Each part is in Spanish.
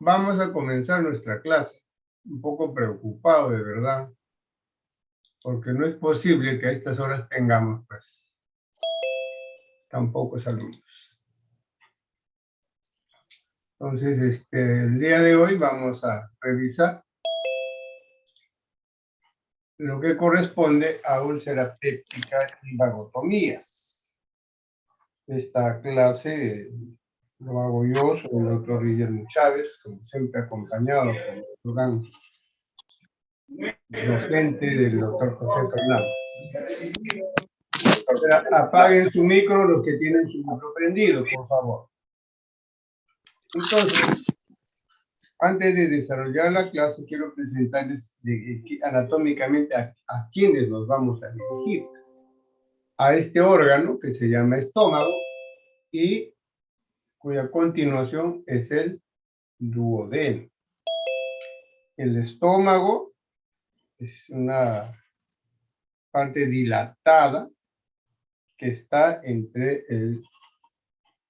Vamos a comenzar nuestra clase. Un poco preocupado, de verdad, porque no es posible que a estas horas tengamos, pues, tan pocos alumnos. Entonces, el día de hoy vamos a revisar lo que corresponde a úlcera péptica y vagotomías. Esta clase lo hago yo, soy el doctor Guillermo Chávez, como siempre acompañado por el gran docente del doctor José Fernández. Apaguen su micro los que tienen su micro prendido, por favor. Entonces, antes de desarrollar la clase, quiero presentarles anatómicamente a quienes nos vamos a dirigir. A este órgano que se llama estómago y cuya continuación es el duodeno. El estómago es una parte dilatada que está entre el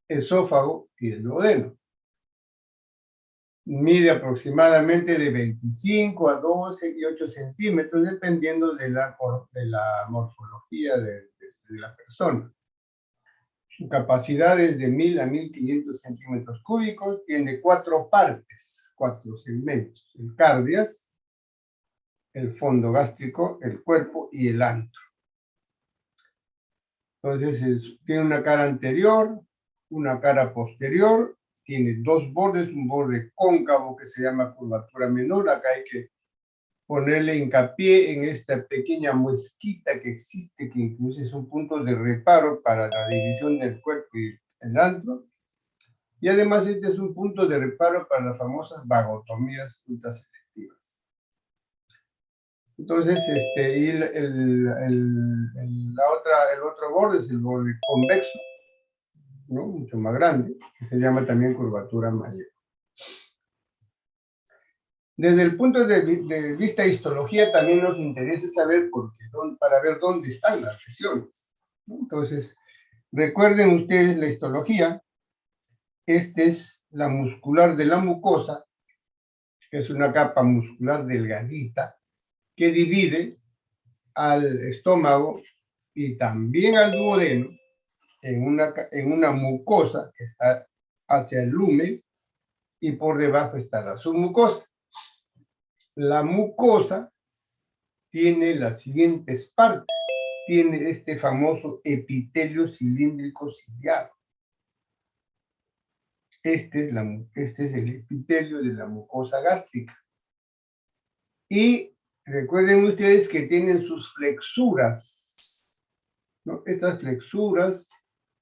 esófago y el duodeno. Mide aproximadamente de 25 a 12 y 8 centímetros, dependiendo de la morfología de la persona. Su capacidad es de 1000 a 1500 centímetros cúbicos, tiene 4 partes, 4 segmentos: el cardias, el fondo gástrico, el cuerpo y el antro. Entonces, tiene una cara anterior, una cara posterior, tiene dos bordes, un borde cóncavo que se llama curvatura menor. Acá hay que ponerle hincapié en esta pequeña muesquita que existe, que incluso es un punto de reparo para la división del cuerpo y el antro. Y además este es un punto de reparo para las famosas vagotomías ultraselectivas. Entonces, y el otro borde es el borde convexo, ¿no? Mucho más grande, que se llama también curvatura mayor. Desde el punto de vista de histología también nos interesa saber para ver dónde están las lesiones, ¿no? Entonces, recuerden ustedes la histología. Esta es la muscular de la mucosa, que es una capa muscular delgadita que divide al estómago y también al duodeno en una mucosa que está hacia el lumen, y por debajo está la submucosa. La mucosa tiene las siguientes partes. Tiene este famoso epitelio cilíndrico ciliado. Este es el epitelio de la mucosa gástrica. Y recuerden ustedes que tienen sus flexuras, ¿no? Estas flexuras,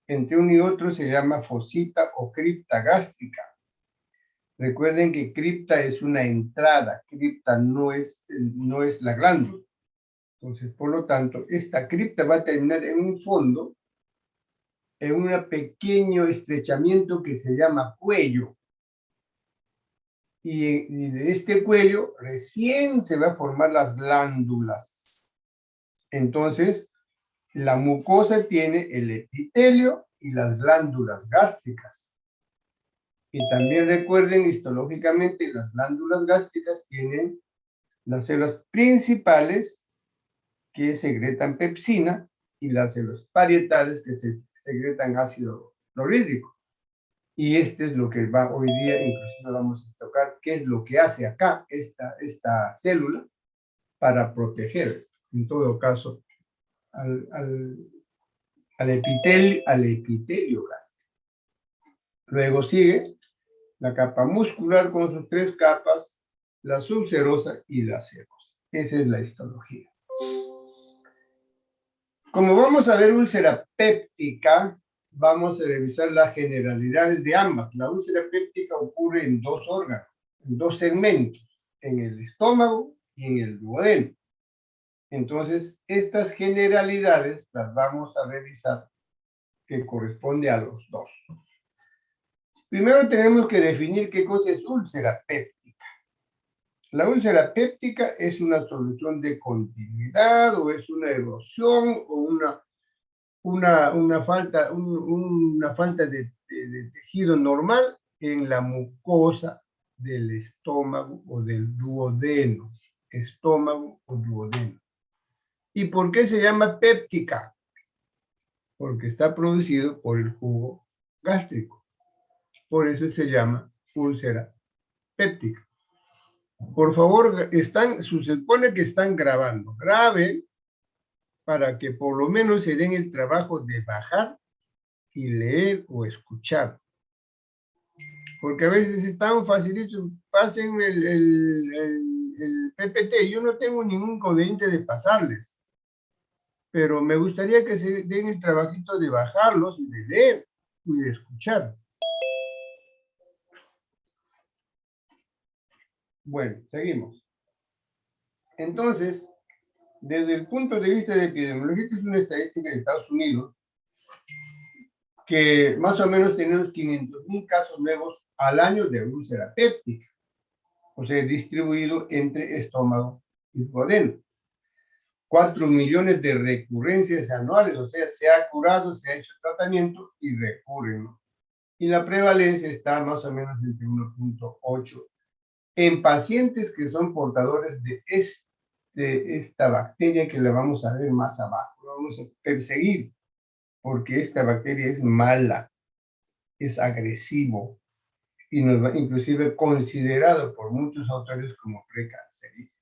entre uno y otro, se llama fosita o cripta gástrica. Recuerden que cripta es una entrada, cripta no es la glándula. Entonces, por lo tanto, esta cripta va a terminar en un fondo, en un pequeño estrechamiento que se llama cuello. Y de este cuello recién se va a formar las glándulas. Entonces, la mucosa tiene el epitelio y las glándulas gástricas. Y también recuerden, histológicamente, las glándulas gástricas tienen las células principales que secretan pepsina y las células parietales que secretan ácido clorhídrico. Y este es lo que hoy día inclusive vamos a tocar, qué es lo que hace acá esta célula para proteger, en todo caso, al epitelio gástrico. Luego sigue la capa muscular con sus 3 capas, la subserosa y la serosa. Esa es la histología. Como vamos a ver úlcera péptica, vamos a revisar las generalidades de ambas. La úlcera péptica ocurre en 2 órganos, en 2 segmentos, en el estómago y en el duodeno. Entonces, estas generalidades las vamos a revisar, que corresponde a los 2. Primero tenemos que definir qué cosa es úlcera péptica. La úlcera péptica es una solución de continuidad, o es una erosión, o una falta de tejido normal en la mucosa del estómago o del duodeno. Estómago o duodeno. ¿Y por qué se llama péptica? Porque está producido por el jugo gástrico. Por eso se llama úlcera péptica. Por favor, se supone que están grabando. Graben para que por lo menos se den el trabajo de bajar y leer o escuchar. Porque a veces es tan facilito, pasen el PPT. Yo no tengo ningún inconveniente de pasarles, pero me gustaría que se den el trabajito de bajarlos y de leer y de escuchar. Bueno, seguimos. Entonces, desde el punto de vista de epidemiología, esta es una estadística de Estados Unidos, que más o menos tenemos 500,000 casos nuevos al año de úlcera péptica, o sea, distribuido entre estómago y duodeno. 4 millones de recurrencias anuales, o sea, se ha curado, se ha hecho el tratamiento y recurren, ¿no? Y la prevalencia está más o menos entre 1.8 en pacientes que son portadores de esta bacteria que la vamos a ver más abajo, la vamos a perseguir, porque esta bacteria es mala, es agresivo y nos va inclusive considerado por muchos autores como precancerígeno.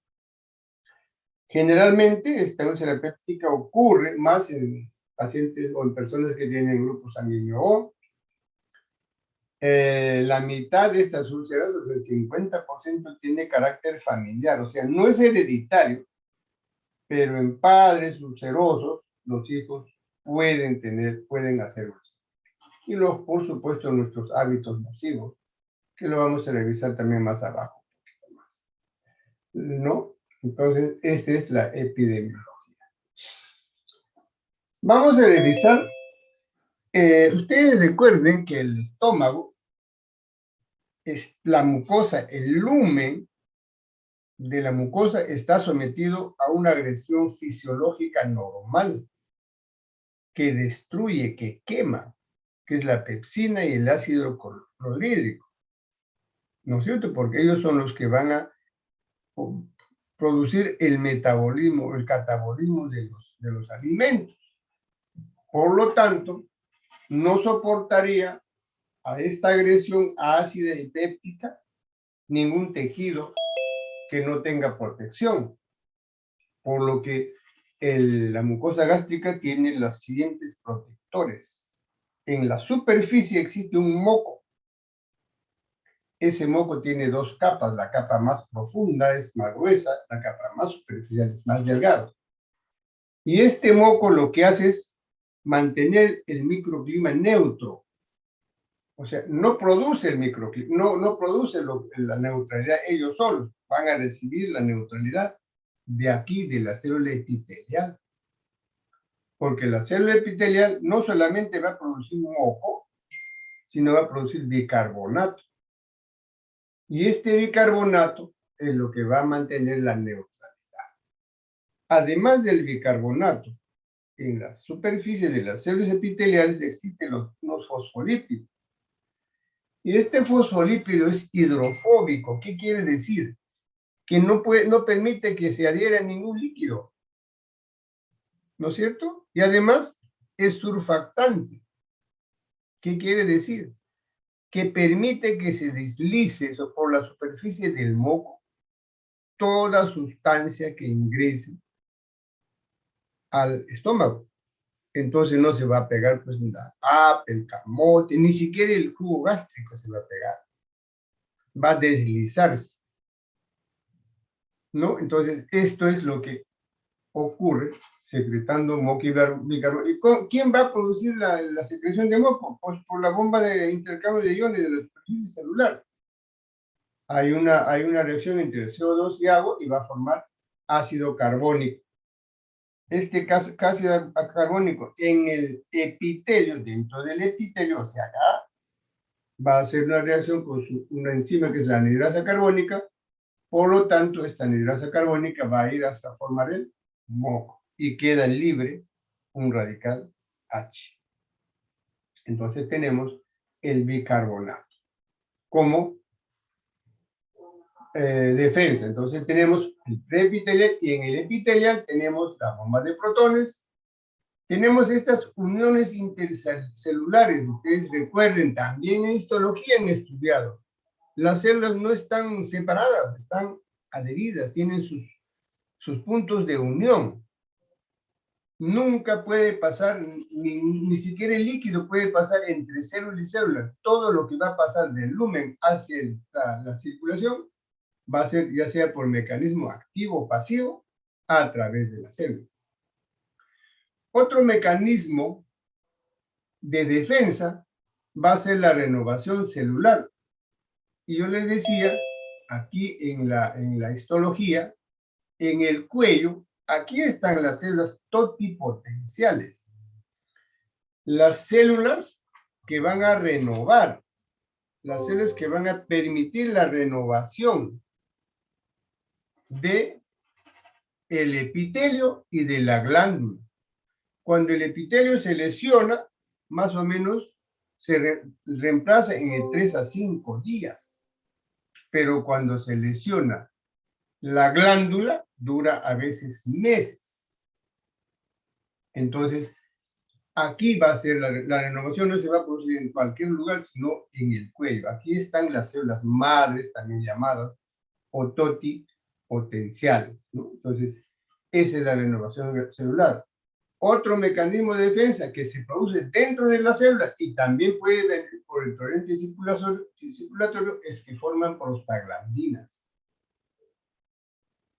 Generalmente esta úlcera péptica ocurre más en pacientes o en personas que tienen grupo sanguíneo O. La mitad de estas úlceras, o sea, el 50% tiene carácter familiar, o sea, no es hereditario, pero en padres ulcerosos, los hijos pueden hacer úlceras. Y luego, por supuesto, nuestros hábitos nocivos, que lo vamos a revisar también más abajo. ¿No? Entonces, esta es la epidemiología. Vamos a revisar. Ustedes recuerden que el estómago es la mucosa, el lumen de la mucosa está sometido a una agresión fisiológica normal que destruye, que quema, que es la pepsina y el ácido clorhídrico. ¿No es cierto? Porque ellos son los que van a producir el metabolismo, el catabolismo de los alimentos. Por lo tanto, no soportaría a esta agresión ácida y péptica ningún tejido que no tenga protección. Por lo que la mucosa gástrica tiene los siguientes protectores. En la superficie existe un moco. Ese moco tiene dos capas. La capa más profunda es más gruesa, la capa más superficial es más delgada. Y este moco lo que hace es mantener el microclima neutro. O sea, no produce el microclima, no produce la neutralidad ellos solos. Van a recibir la neutralidad de aquí, de la célula epitelial. Porque la célula epitelial no solamente va a producir moco, sino va a producir bicarbonato. Y este bicarbonato es lo que va a mantener la neutralidad. Además del bicarbonato, en la superficie de las células epiteliales existen unos fosfolípidos. Y este fosfolípido es hidrofóbico. ¿Qué quiere decir? Que no permite que se adhiera a ningún líquido. ¿No es cierto? Y además es surfactante. ¿Qué quiere decir? Que permite que se deslice por la superficie del moco toda sustancia que ingrese al estómago. Entonces no se va a pegar pues la papa, el camote, ni siquiera el jugo gástrico se va a pegar. Va a deslizarse. ¿No? Entonces esto es lo que ocurre secretando moco y bicarbonato. ¿Y quién va a producir la secreción de moco? Pues por la bomba de intercambio de iones de la superficie celular. Hay una reacción entre el CO2 y agua y va a formar ácido carbónico. Este ácido carbónico en el epitelio, dentro del epitelio, o sea, acá, va a hacer una reacción con una enzima que es la anhidrasa carbónica. Por lo tanto, esta anhidrasa carbónica va a ir hasta formar el moco y queda libre un radical H. Entonces tenemos el bicarbonato como defensa. Entonces tenemos el preepitelial y en el epitelial tenemos la bomba de protones. Tenemos estas uniones intercelulares. Ustedes recuerden, también en histología han estudiado. Las células no están separadas, están adheridas, tienen sus puntos de unión. Nunca puede pasar, ni siquiera el líquido puede pasar entre célula y célula. Todo lo que va a pasar del lumen hacia la circulación va a ser ya sea por mecanismo activo o pasivo a través de la célula. Otro mecanismo de defensa va a ser la renovación celular. Y yo les decía, aquí en la histología, en el cuello, aquí están las células totipotenciales. Las células que van a renovar, las células que van a permitir la renovación de el epitelio y de la glándula. Cuando el epitelio se lesiona, más o menos se reemplaza en 3 a 5 días. Pero cuando se lesiona la glándula, dura a veces meses. Entonces, aquí va a ser la renovación, no se va a producir en cualquier lugar, sino en el cuello. Aquí están las células madres, también llamadas totipotenciales, ¿no? Entonces, esa es la renovación celular. Otro mecanismo de defensa que se produce dentro de la célula y también puede venir por el torrente circulatorio es que forman prostaglandinas.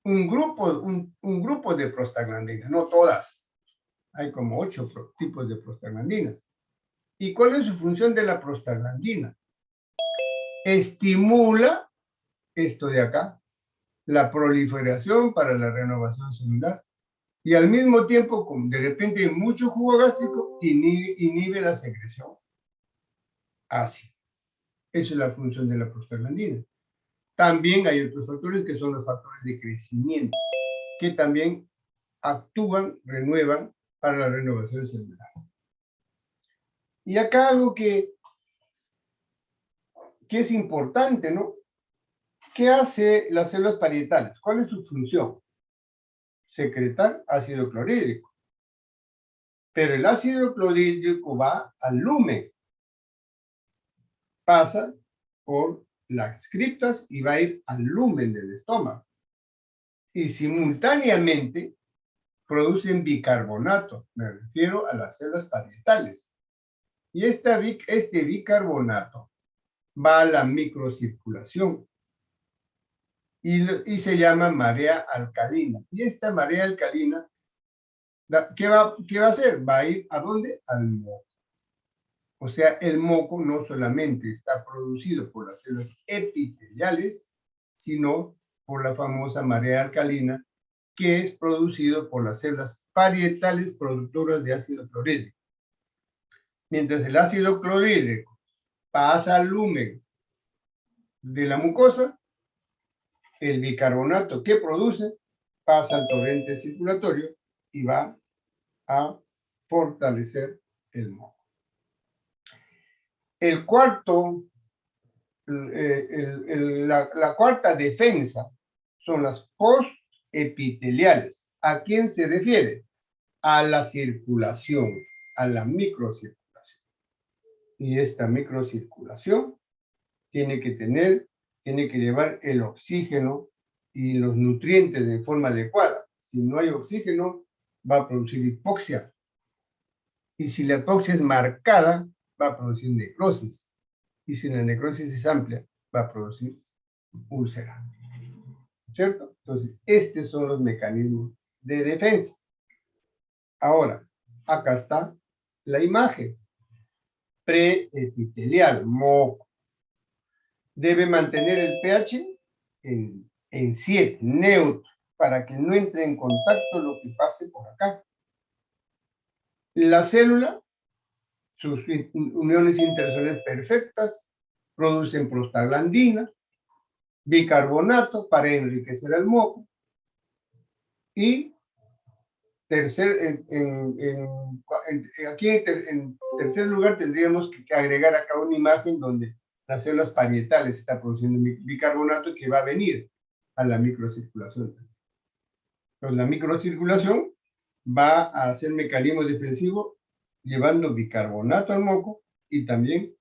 Un grupo de prostaglandinas, no todas. Hay como 8 tipos de prostaglandinas. ¿Y cuál es su función de la prostaglandina? Estimula esto de acá, la proliferación para la renovación celular. Y al mismo tiempo, como de repente hay mucho jugo gástrico, inhibe la secreción. Así. Esa es la función de la prostaglandina. También hay otros factores que son los factores de crecimiento, que también actúan, renuevan para la renovación celular. Y acá algo que es importante, ¿no? ¿Qué hace las células parietales? ¿Cuál es su función? Secretar ácido clorhídrico. Pero el ácido clorhídrico va al lumen, pasa por las criptas y va a ir al lumen del estómago. Y simultáneamente producen bicarbonato, me refiero a las células parietales. Y este bicarbonato va a la microcirculación y se llama marea alcalina. Y esta marea alcalina, ¿qué va a hacer? Va a ir ¿a dónde? Al moco. O sea, el moco no solamente está producido por las células epiteliales, sino por la famosa marea alcalina, que es producido por las células parietales productoras de ácido clorhídrico. Mientras el ácido clorhídrico pasa al lumen de la mucosa, el bicarbonato que produce pasa al torrente circulatorio y va a fortalecer el moco. El cuarto, la cuarta defensa son las postepiteliales. ¿A quién se refiere? A la circulación, a la microcirculación. Y esta microcirculación tiene que llevar el oxígeno y los nutrientes de forma adecuada. Si no hay oxígeno, va a producir hipoxia. Y si la hipoxia es marcada, va a producir necrosis. Y si la necrosis es amplia, va a producir úlcera. ¿Cierto? Entonces, estos son los mecanismos de defensa. Ahora, acá está la imagen. Preepitelial, moco. Debe mantener el pH en 7, neutro, para que no entre en contacto lo que pase por acá. La célula, sus uniones intercelulares perfectas, producen prostaglandina, bicarbonato para enriquecer el moco, y aquí en tercer lugar tendríamos que agregar acá una imagen donde las células parietales está produciendo bicarbonato que va a venir a la microcirculación. Entonces, la microcirculación va a hacer mecanismo defensivo llevando bicarbonato al moco y también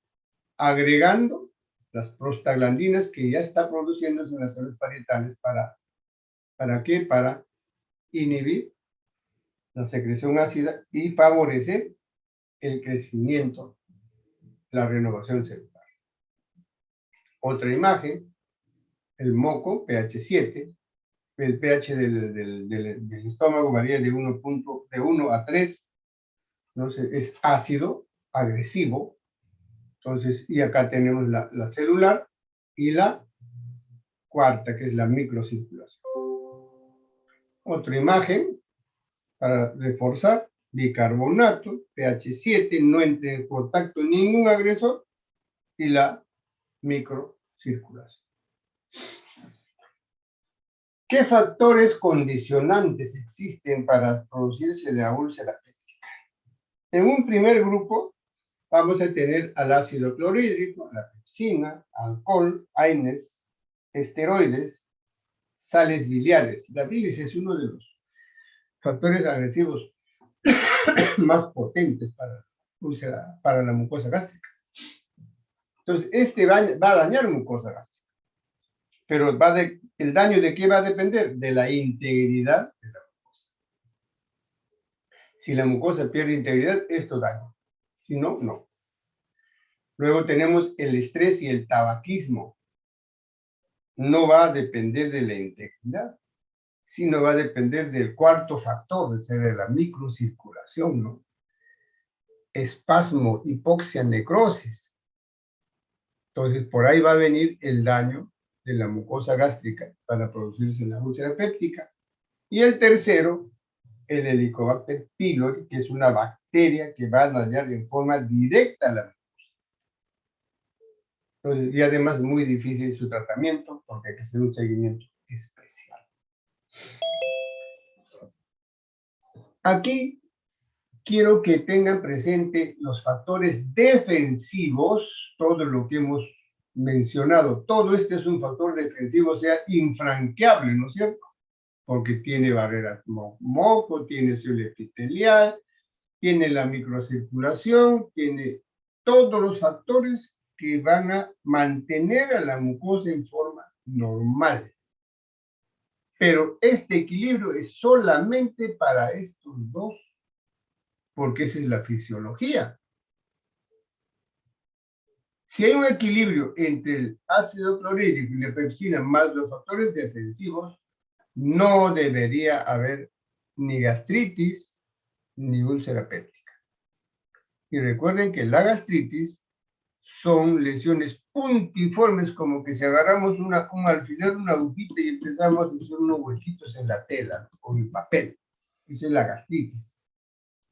agregando las prostaglandinas que ya está produciéndose en las células parietales. ¿Para qué? Para inhibir la secreción ácida y favorecer el crecimiento, la renovación celular. Otra imagen, el moco, pH 7, el pH del estómago varía de 1 a 3, entonces es ácido, agresivo, entonces, y acá tenemos la celular y la cuarta, que es la microcirculación. Otra imagen, para reforzar, bicarbonato, pH 7, no entre en contacto ningún agresor, y la microcirculación. ¿Qué factores condicionantes existen para producirse la úlcera péptica? En un primer grupo vamos a tener al ácido clorhídrico, la pepsina, alcohol, AINES, esteroides, sales biliares. La bilis es uno de los factores agresivos más potentes para la mucosa gástrica. Entonces, este va a dañar mucosa gástrica. Pero el daño de qué va a depender? De la integridad de la mucosa. Si la mucosa pierde integridad, esto daña. Si no, no. Luego tenemos el estrés y el tabaquismo. No va a depender de la integridad, sino va a depender del cuarto factor, o sea, de la microcirculación, ¿no? Espasmo, hipoxia, necrosis. Entonces, por ahí va a venir el daño de la mucosa gástrica para producirse la úlcera péptica. Y el tercero, el Helicobacter pylori, que es una bacteria que va a dañar en forma directa la mucosa. Entonces, y además muy difícil su tratamiento porque hay que hacer un seguimiento especial. Aquí quiero que tengan presente los factores defensivos, todo lo que hemos mencionado. Todo este es un factor defensivo, o sea, infranqueable, ¿no es cierto? Porque tiene barreras moco, tiene célula epitelial, tiene la microcirculación, tiene todos los factores que van a mantener a la mucosa en forma normal. Pero este equilibrio es solamente para estos dos, porque esa es la fisiología. Si hay un equilibrio entre el ácido clorhídrico y la pepsina más los factores defensivos, no debería haber ni gastritis ni úlcera péptica. Y recuerden que la gastritis son lesiones puntiformes, como que si agarramos un alfiler, una agujita y empezamos a hacer unos huequitos en la tela o en el papel. Esa es la gastritis.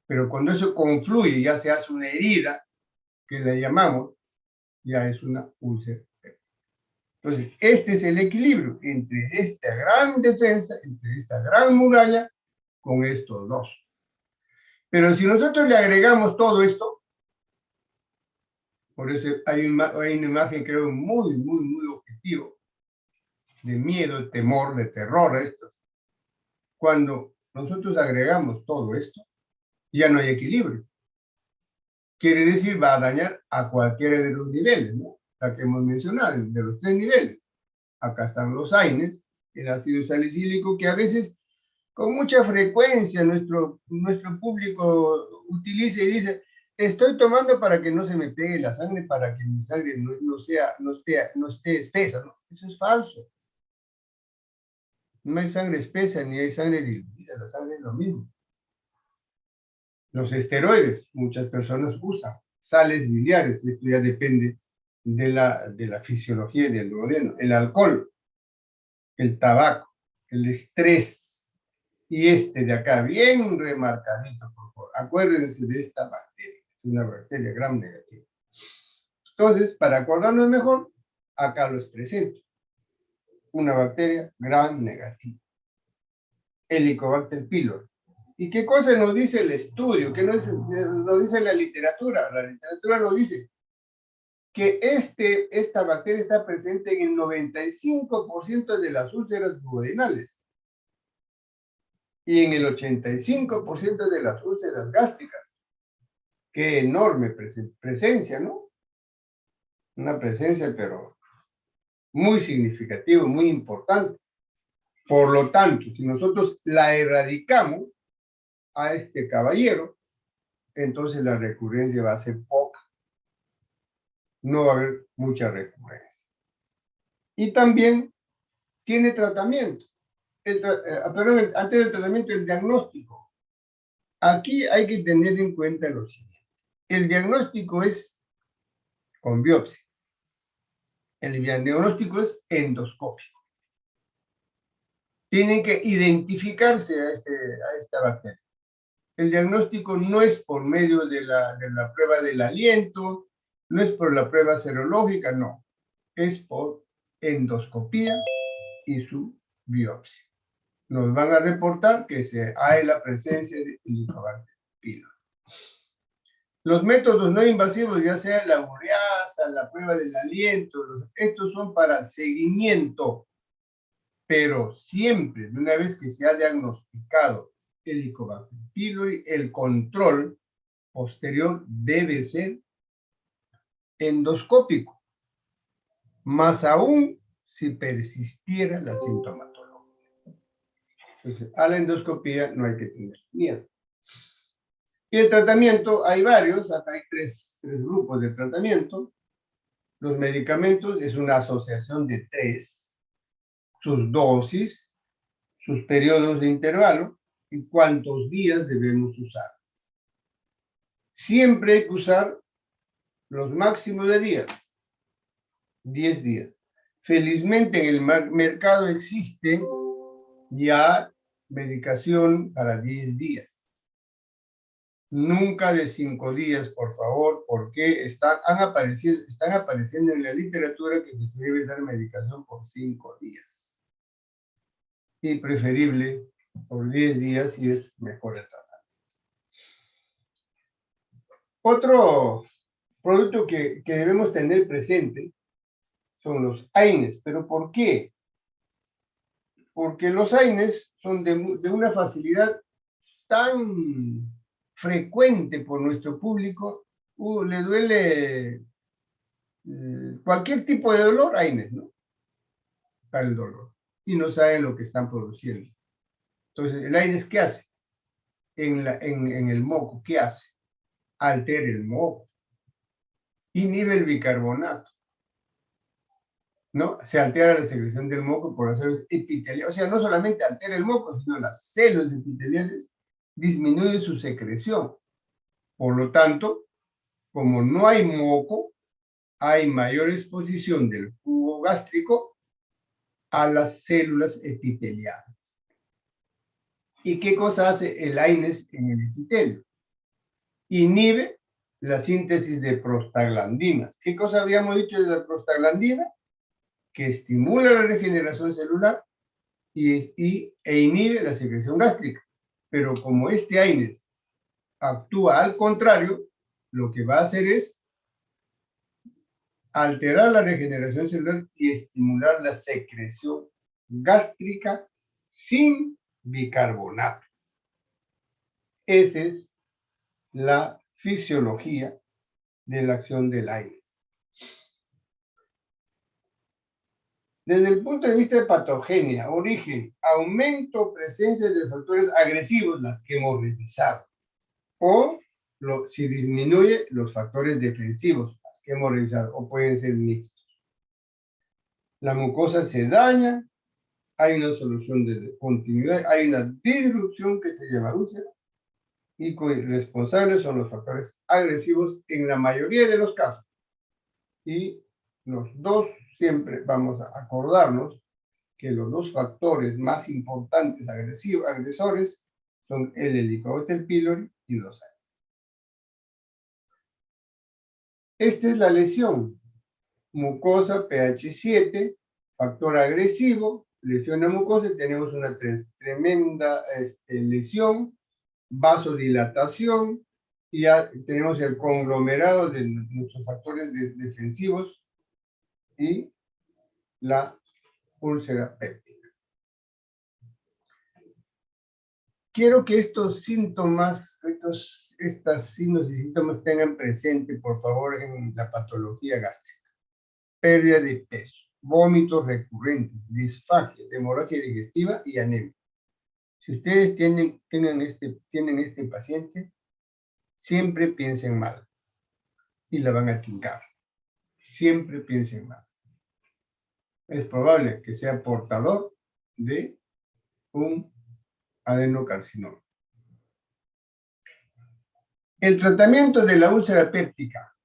Pero cuando eso confluye, ya se hace una herida, que la llamamos, ya es una úlcera péptica. Entonces, este es el equilibrio entre esta gran defensa, entre esta gran muralla, con estos dos. Pero si nosotros le agregamos todo esto, por eso hay una imagen, creo, muy, muy, muy objetivo, de miedo, temor, de terror a esto. Cuando nosotros agregamos todo esto, ya no hay equilibrio. Quiere decir, va a dañar a cualquiera de los niveles, ¿no? La que hemos mencionado, de los 3 niveles. Acá están los AINES, el ácido salicílico, que a veces, con mucha frecuencia, nuestro público utiliza y dice, estoy tomando para que no se me pegue la sangre, para que mi sangre no esté espesa, ¿no? Eso es falso. No hay sangre espesa ni hay sangre diluida, la sangre es lo mismo. Los esteroides, muchas personas usan. Sales biliares, esto ya depende de la fisiología y del duodeno. El alcohol, el tabaco, el estrés, y este de acá, bien remarcadito, por favor. Acuérdense de esta bacteria, es una bacteria gram negativa. Entonces, para acordarnos mejor, acá los presento. Una bacteria gram negativa. Helicobacter pylori. ¿Y qué cosa nos dice el estudio? ¿Qué nos dice la literatura? La literatura nos dice que esta bacteria está presente en el 95% de las úlceras duodenales y en el 85% de las úlceras gástricas. Qué enorme presencia, ¿no? Una presencia, pero muy significativa, muy importante. Por lo tanto, si nosotros la erradicamos a este caballero, entonces la recurrencia va a ser poca. No va a haber mucha recurrencia. Y también tiene tratamiento. Perdón, antes del tratamiento, el diagnóstico. Aquí hay que tener en cuenta lo siguiente. El diagnóstico es con biopsia. El diagnóstico es endoscópico. Tienen que identificarse a esta bacteria. El diagnóstico no es por medio de la prueba del aliento, no es por la prueba serológica, no. Es por endoscopía y su biopsia. Nos van a reportar que hay la presencia de Helicobacter pylori. Los métodos no invasivos, ya sea la ureasa, la prueba del aliento, estos son para seguimiento, pero siempre, de una vez que se ha diagnosticado Helicobacter pylori, el control posterior debe ser endoscópico, más aún si persistiera la sintomatología. Entonces, a la endoscopía no hay que tener miedo. Y el tratamiento, hay varios, acá hay tres grupos de tratamiento. Los medicamentos es una asociación de 3, sus dosis, sus periodos de intervalo y cuántos días debemos usar. Siempre hay que usar los máximos de días, 10 días. Felizmente en el mercado existe ya medicación para 10 días. Nunca de 5 días, por favor, porque están apareciendo en la literatura que se debe dar medicación por 5 días. Y preferible por 10 días y es mejor el tratamiento. Otro producto que debemos tener presente son los AINES. ¿Pero por qué? Porque los AINES son de una facilidad tan frecuente por nuestro público, le duele cualquier tipo de dolor, AINES, ¿no? Para el dolor. Y no saben lo que están produciendo. Entonces, ¿el AINES qué hace? En el moco, ¿qué hace? Altera el moco. Inhibe el bicarbonato. ¿No? Se altera la secreción del moco por las células epiteliales. O sea, no solamente altera el moco, sino las células epiteliales disminuyen su secreción. Por lo tanto, como no hay moco, hay mayor exposición del jugo gástrico a las células epiteliales. ¿Y qué cosa hace el AINES en el epitelio? Inhibe la síntesis de prostaglandinas. ¿Qué cosa habíamos dicho de la prostaglandina? Que estimula la regeneración celular e inhibe la secreción gástrica. Pero como este AINES actúa al contrario, lo que va a hacer es alterar la regeneración celular y estimular la secreción gástrica sin bicarbonato. Esa es la fisiología de la acción del AINES. Desde el punto de vista de patogenia, origen, aumento o presencia de factores agresivos, las que hemos revisado, o si disminuye los factores defensivos, las que hemos revisado, o pueden ser mixtos. La mucosa se daña, hay una solución de continuidad, hay una disrupción que se llama úlcera, y responsables son los factores agresivos en la mayoría de los casos. Y los dos, siempre vamos a acordarnos que los dos factores más importantes agresores son el Helicobacter pylori y los AINES. Esta es la lesión. Mucosa pH 7, factor agresivo, lesión de mucosa, tenemos una tremenda lesión, vasodilatación Y ya tenemos el conglomerado de nuestros factores defensivos y la úlcera péptica. Quiero que estos síntomas, estas signos y síntomas tengan presente, por favor, en la patología gástrica. Pérdida de peso, vómitos recurrentes, disfagia, hemorragia digestiva y anemia. Si ustedes tienen este paciente, siempre piensen mal y la van a tincar. Siempre piensen mal. Es probable que sea portador de un adenocarcinoma. El tratamiento de la úlcera péptica.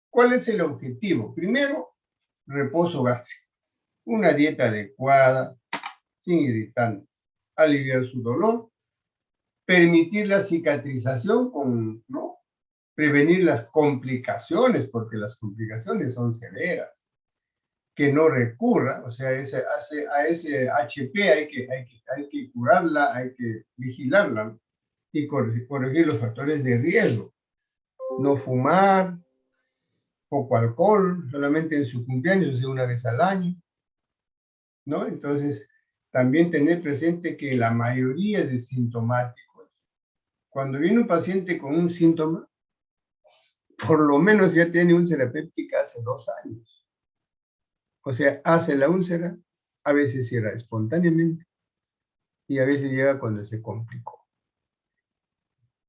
¿Cuál es el objetivo? Primero, reposo gástrico. Una dieta adecuada, sin irritantes. Aliviar su dolor. Permitir la cicatrización ¿no? Prevenir las complicaciones, porque las complicaciones son severas. Que no recurra, o sea, a ese HP hay que curarla, hay que vigilarla y corregir los factores de riesgo. No fumar, poco alcohol, solamente en su cumpleaños, o sea, una vez al año, ¿no? Entonces, también tener presente que la mayoría de sintomáticos, cuando viene un paciente con un síntoma, por lo menos ya tiene úlcera péptica hace 2 años. O sea, hace la úlcera, a veces cierra espontáneamente y a veces llega cuando se complicó.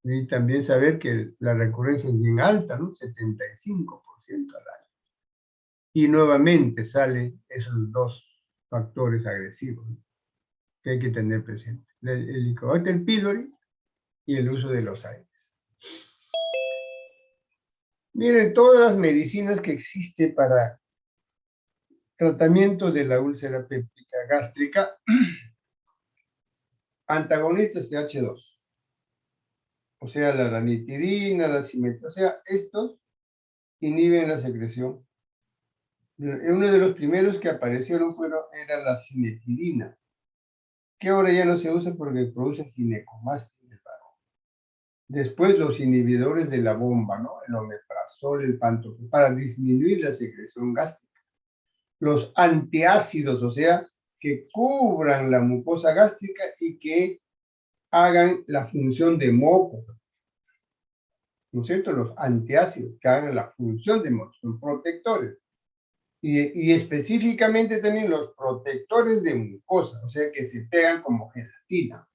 Y también saber que la recurrencia es bien alta, ¿no? 75% al año. Y nuevamente salen esos 2 factores agresivos, ¿no? Que hay que tener presente. El Helicobacter pylori y el uso de los aires. Miren, todas las medicinas que existen para tratamiento de la úlcera péptica gástrica, antagonistas de H2. O sea, la ranitidina, la cimetidina, o sea, estos inhiben la secreción. Uno de los primeros que aparecieron era la cimetidina, que ahora ya no se usa porque produce ginecomastia. Después los inhibidores de la bomba, ¿no? El omeprazol, el pantoprazol, para disminuir la secreción gástrica. Los antiácidos, o sea, que cubran la mucosa gástrica y que hagan la función de moco. ¿No es cierto? Los antiácidos que hagan la función de moco, son protectores. Y específicamente también los protectores de mucosa, o sea, que se pegan como gelatina.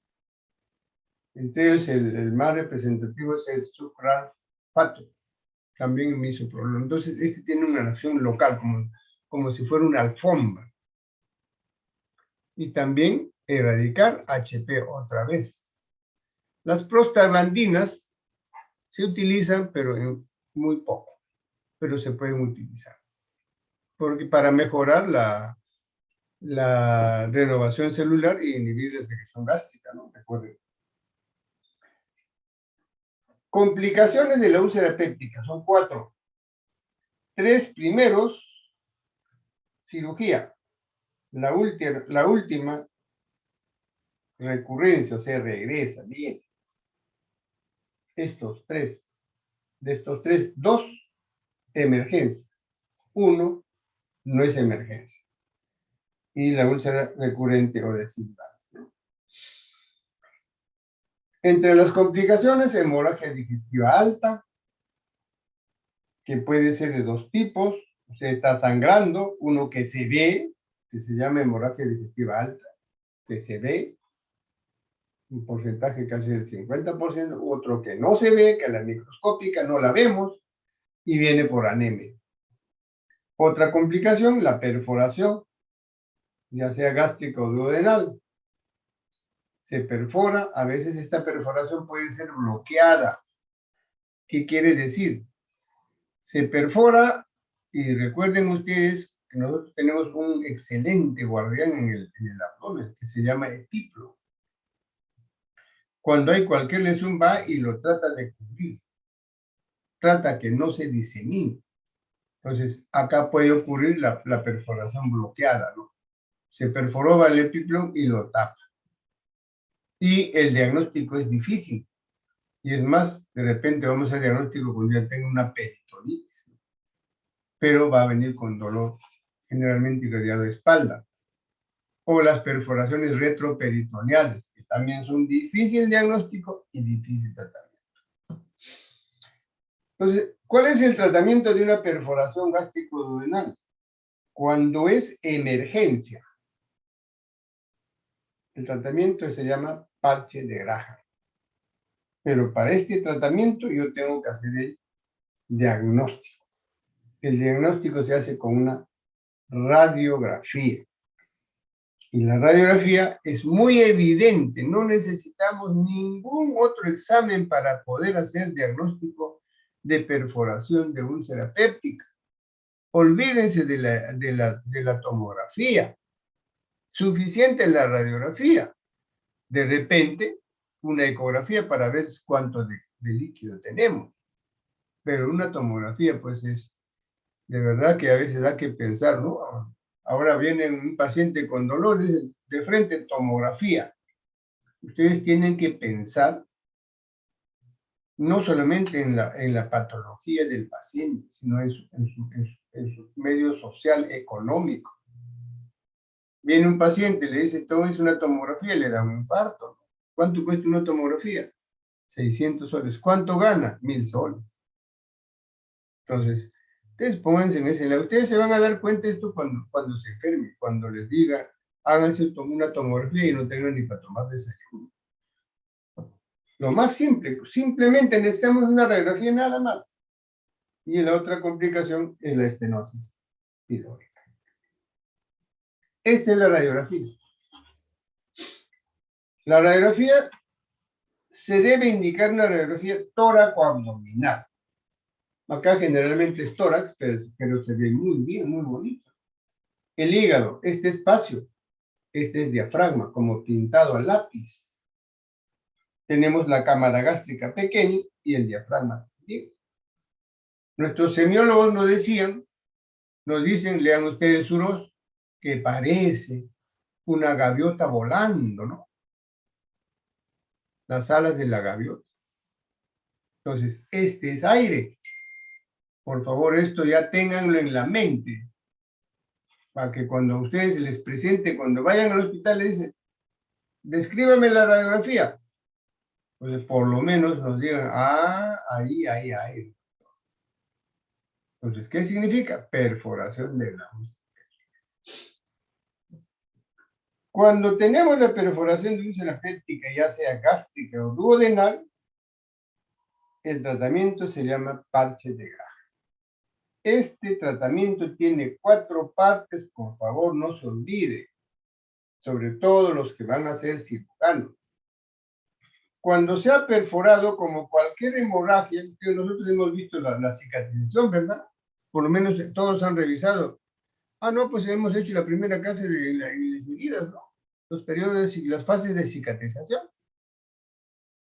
Entonces, el más representativo es el sucralfato, también misoprolol. Entonces, este tiene una acción local, como si fuera una alfombra. Y también erradicar HP otra vez. Las prostaglandinas se utilizan, pero muy poco, pero se pueden utilizar. Porque para mejorar la renovación celular y inhibir la secreción gástrica, ¿no? Recuerden. Complicaciones de la úlcera péptica, son 4. 3 primeros, cirugía. La última, recurrencia, o sea, regresa, bien. De estos 3, 2, emergencia. 1 no es emergencia. Y la úlcera recurrente o residual, ¿no? Entre las complicaciones, hemorragia digestiva alta, que puede ser de 2 tipos. O sea, está sangrando, uno que se ve, que se llama hemorragia digestiva alta, que se ve, un porcentaje casi del 50%, otro que no se ve, que a la microscópica no la vemos, y viene por anemia. Otra complicación, la perforación, ya sea gástrica o duodenal. Se perfora, a veces esta perforación puede ser bloqueada. ¿Qué quiere decir? Se perfora, y recuerden ustedes que nosotros tenemos un excelente guardián en el abdomen, que se llama epiplo. Cuando hay cualquier lesión va y lo trata de cubrir. Trata que no se disemine. Entonces, acá puede ocurrir la perforación bloqueada, ¿no? Se perforó el epiplo y lo tapa. Y el diagnóstico es difícil, Y es más, de repente vamos al diagnóstico cuando ya tengo una peritonitis, ¿no? Pero va a venir con dolor generalmente irradiado de espalda. O las perforaciones retroperitoneales, que también son difícil diagnóstico y difícil tratamiento. Entonces, ¿cuál es el tratamiento de una perforación gástrico-duodenal? Cuando es emergencia, el tratamiento se llama parche de Graham. Pero para este tratamiento yo tengo que hacer el diagnóstico. El diagnóstico se hace con una radiografía. Y la radiografía es muy evidente, no necesitamos ningún otro examen para poder hacer diagnóstico de perforación de úlcera péptica. Olvídense de la tomografía. Suficiente la radiografía. De repente, una ecografía para ver cuánto de líquido tenemos. Pero una tomografía, pues es de verdad que a veces hay que pensar, ¿no? Ahora viene un paciente con dolores de frente, tomografía. Ustedes tienen que pensar no solamente en la patología del paciente, sino en su medio social, económico. Viene un paciente, le dice, tómese una tomografía, le da un infarto. ¿Cuánto cuesta una tomografía? 600 soles. ¿Cuánto gana? 1000 soles. Entonces, ustedes pónganse en ese lado. Ustedes se van a dar cuenta de esto cuando se enfermen, cuando les diga, háganse una tomografía y no tengan ni para tomar desayuno. Lo más simple, simplemente necesitamos una radiografía nada más. Y la otra complicación es la estenosis pilórica. Esta es la radiografía. La radiografía se debe indicar una radiografía tóraco-abdominal. Acá generalmente es tórax, pero se ve muy bien, muy bonito. El hígado, este espacio, este es diafragma, como pintado a lápiz. Tenemos la cámara gástrica pequeña y el diafragma. Nuestros semiólogos nos dicen, lean ustedes Uros, que parece una gaviota volando, ¿no? Las alas de la gaviota. Entonces, este es aire. Por favor, esto ya ténganlo en la mente. Para que cuando a ustedes se les presente, cuando vayan al hospital, les dicen, descríbame la radiografía. Pues por lo menos nos digan, ahí hay aire. Entonces, ¿qué significa? Perforación de la úlcera. Cuando tenemos la perforación de úlcera péptica, ya sea gástrica o duodenal, el tratamiento se llama parche de Graham. Este tratamiento tiene 4 partes, por favor no se olvide, sobre todo los que van a ser cirujanos. Cuando se ha perforado, como cualquier hemorragia, que nosotros hemos visto la cicatrización, ¿verdad? Por lo menos todos han revisado. No, pues hemos hecho la primera clase de las heridas, ¿no? Los periodos y las fases de cicatrización.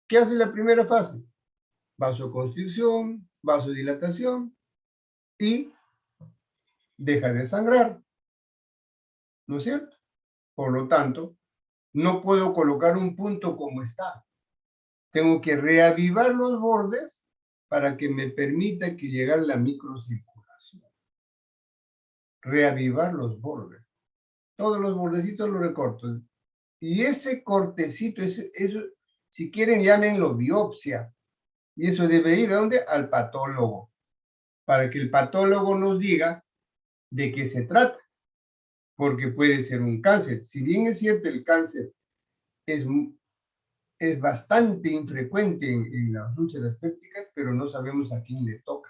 ¿Qué hace la primera fase? Vasoconstricción, vasodilatación y deja de sangrar, ¿no es cierto? Por lo tanto, no puedo colocar un punto como está. Tengo que reavivar los bordes para que me permita que llegue la microcirculación. Reavivar los bordes. Todos los bordecitos los recorto. Y ese cortecito, eso, si quieren, llámenlo biopsia. Y eso debe ir ¿a dónde? Al patólogo. Para que el patólogo nos diga de qué se trata. Porque puede ser un cáncer. Si bien es cierto, el cáncer es bastante infrecuente en las úlceras pépticas, pero no sabemos a quién le toca.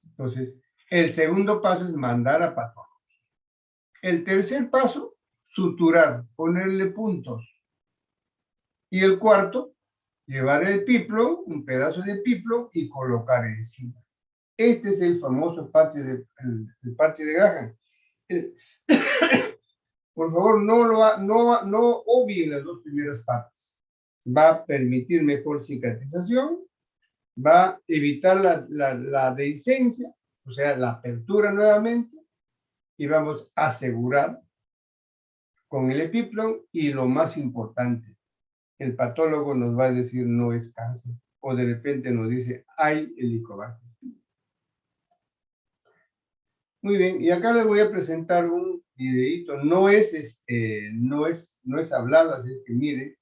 Entonces, el segundo paso es mandar a patólogo. El tercer paso, suturar, ponerle puntos. Y el cuarto, llevar el piplo, un pedazo de piplo, y colocar encima. Este es el famoso parche el parche de Graham. Por favor, no obvien las 2 primeras partes. Va a permitir mejor cicatrización, va a evitar la dehiscencia, o sea, la apertura nuevamente, y vamos a asegurar con el epiplon y lo más importante, el patólogo nos va a decir no es cáncer, o de repente nos dice hay helicobacter. Muy bien, y acá les voy a presentar un videito, no es hablado, así que miren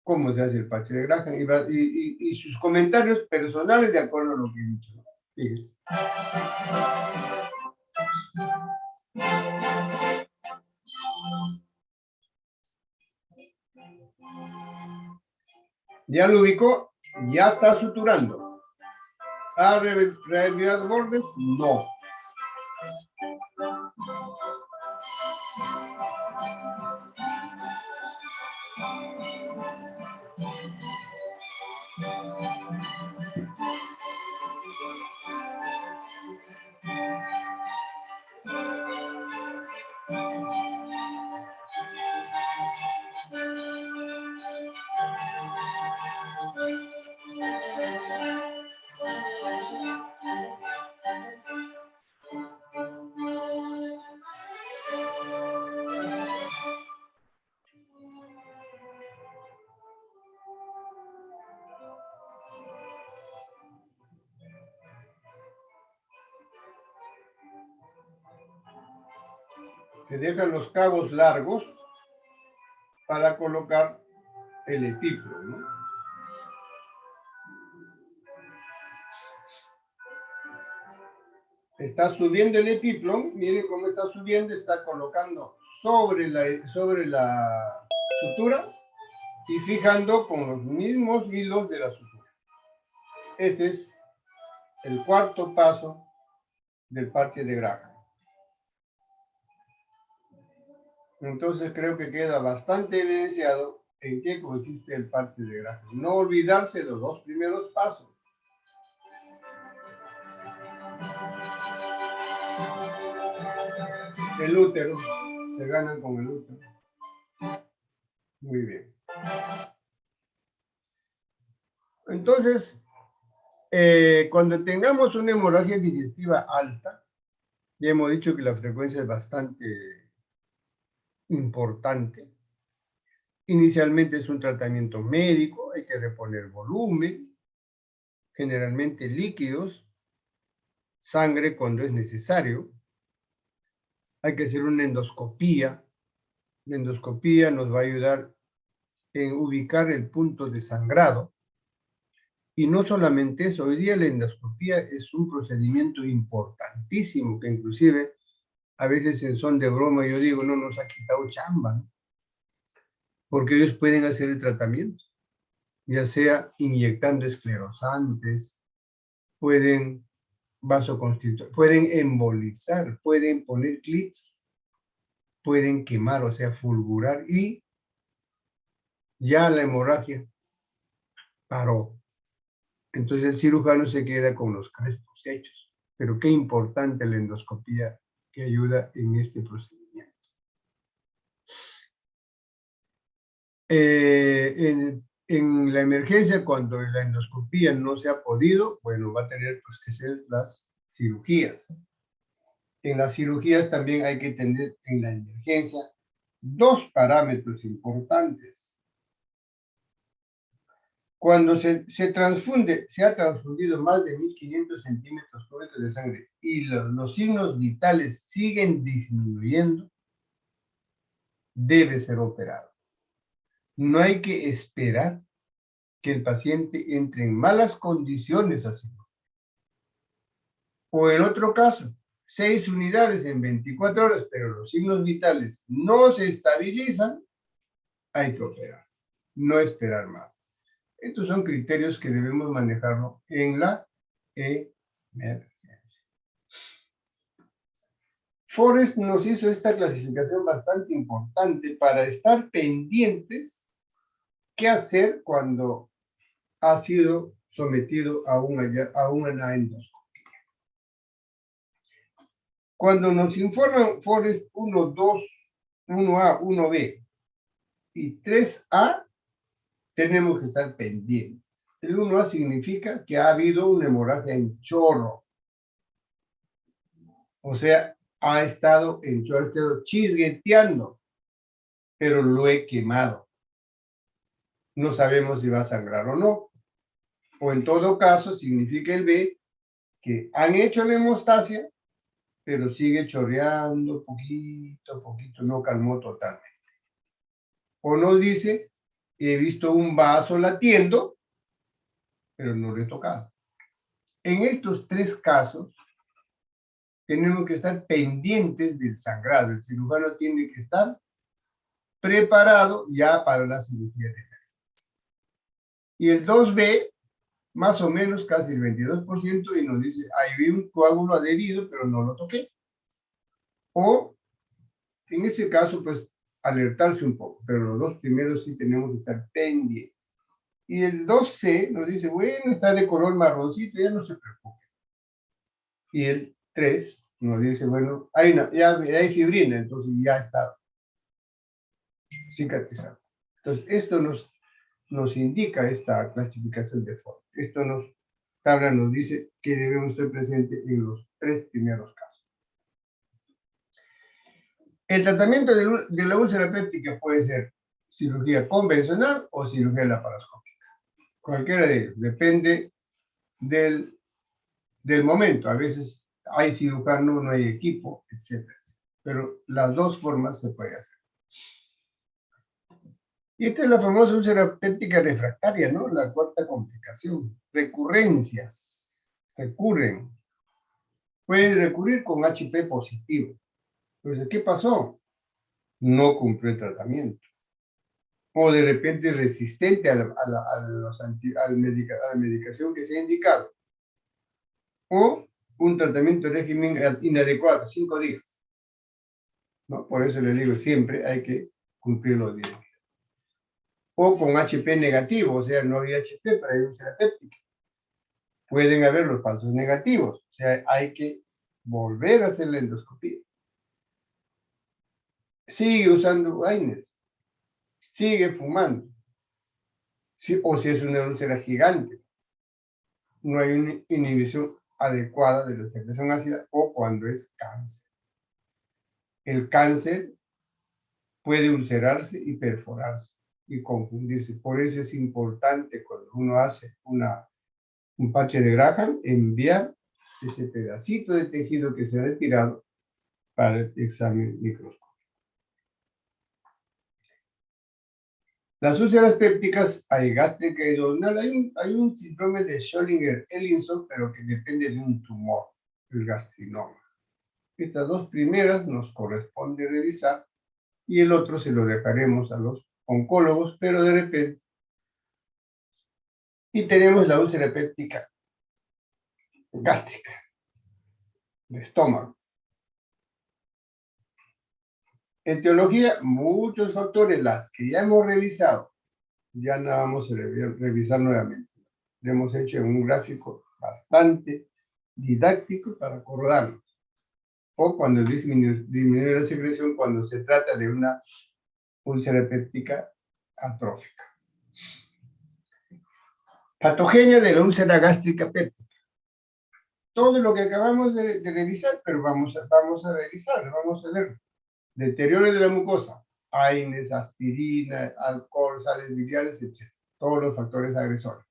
cómo se hace el parche de Graham y sus comentarios personales de acuerdo a lo que he dicho, ¿no? Fíjense. Ya lo ubicó, ya está suturando. ¿Ha revirado bordes? No. Se dejan los cabos largos para colocar el epiplo, ¿no? Está subiendo el epiplo, miren cómo está subiendo, está colocando sobre la sutura y fijando con los mismos hilos de la sutura. Este es el cuarto paso del parche de Graham. Entonces creo que queda bastante evidenciado en qué consiste el parche de Graham. No olvidarse los dos primeros pasos. El útero, se ganan con el útero. Muy bien. Entonces, cuando tengamos una hemorragia digestiva alta, ya hemos dicho que la frecuencia es bastante importante. Inicialmente es un tratamiento médico, hay que reponer volumen, generalmente líquidos, sangre cuando es necesario. Hay que hacer una endoscopía. La endoscopía nos va a ayudar en ubicar el punto de sangrado. Y no solamente eso, hoy día la endoscopía es un procedimiento importantísimo que inclusive a veces en son de broma yo digo, no nos ha quitado chamba, ¿no? Porque ellos pueden hacer el tratamiento, ya sea inyectando esclerosantes, pueden vasoconstrictor, pueden embolizar, pueden poner clips, pueden quemar, o sea, fulgurar y ya la hemorragia paró. Entonces el cirujano se queda con los crespos hechos. Pero qué importante la endoscopía que ayuda en este procedimiento. En la emergencia, cuando la endoscopía no se ha podido, bueno, va a tener pues, que ser las cirugías. En las cirugías también hay que tener en la emergencia dos parámetros importantes. Cuando se ha transfundido más de 1500 centímetros cúbicos de sangre y los signos vitales siguen disminuyendo, debe ser operado. No hay que esperar que el paciente entre en malas condiciones así. O en otro caso, 6 unidades en 24 horas, pero los signos vitales no se estabilizan, hay que operar, no esperar más. Estos son criterios que debemos manejarlo en la emergencia. Forrest nos hizo esta clasificación bastante importante para estar pendientes qué hacer cuando ha sido sometido a una endoscopia. Cuando nos informan Forrest 1, 2, 1A, 1B y 3A, tenemos que estar pendientes. El 1A significa que ha habido una hemorragia en chorro. O sea, ha estado en chorro, ha estado chisgueteando, pero lo he quemado. no sabemos si va a sangrar o no. O en todo caso, significa el B que han hecho la hemostasia, pero sigue chorreando poquito a poquito, no calmó totalmente. O nos dice, he visto un vaso latiendo, pero no lo he tocado. En estos tres casos, tenemos que estar pendientes del sangrado. El cirujano tiene que estar preparado ya para la cirugía de emergencia. Y el 2B, más o menos casi el 22%, y nos dice, ahí vi un coágulo adherido, pero no lo toqué. O, en ese caso, pues, alertarse un poco, pero los dos primeros sí tenemos que estar pendientes. Y el 2C nos dice, bueno, está de color marroncito, ya no se preocupe. Y el 3 nos dice, bueno, ya hay fibrina, entonces ya está cicatrizado. Entonces, esto nos indica esta clasificación de Ford. Esto tabla nos dice que debemos estar presentes en los tres primeros casos. El tratamiento de la úlcera péptica puede ser cirugía convencional o cirugía laparoscópica. Cualquiera de ellos, depende del momento. A veces hay cirujano, no hay equipo, etc. Pero las dos formas se puede hacer. Y esta es la famosa úlcera péptica refractaria, ¿no? La cuarta complicación. Recurrencias. Recurren. Pueden recurrir con HP positivo. Entonces, ¿qué pasó? No cumplió el tratamiento. O de repente resistente a la medicación que se ha indicado. O un tratamiento de régimen inadecuado, 5 días. ¿No? Por eso le digo, siempre hay que cumplir los 10 días. O con HP negativo, o sea, no había HP para ir úlcera péptica. Pueden haber los falsos negativos, o sea, hay que volver a hacer la endoscopía. Sigue usando AINES, sigue fumando, o si es una úlcera gigante, no hay una inhibición adecuada de la secreción ácida, o cuando es cáncer. El cáncer puede ulcerarse y perforarse y confundirse. Por eso es importante cuando uno hace un parche de Graham, enviar ese pedacito de tejido que se ha retirado para el examen microscópico. Las úlceras pépticas, hay gástrica y duodenal, hay un síndrome de Schollinger-Ellinson, pero que depende de un tumor, el gastrinoma. Estas dos primeras nos corresponde revisar y el otro se lo dejaremos a los oncólogos, pero de repente. Y tenemos la úlcera péptica gástrica, de estómago. En teología, muchos factores, las que ya hemos revisado, ya no vamos a revisar nuevamente. Lo hemos hecho en un gráfico bastante didáctico para acordarnos. O cuando disminuye la secreción, cuando se trata de una úlcera péptica atrófica. Patogenia de la úlcera gástrica péptica. Todo lo que acabamos de revisar, pero vamos a revisar, vamos a ver. Deterioro de la mucosa, AINES, aspirina, alcohol, sales biliares, etc. Todos los factores agresores.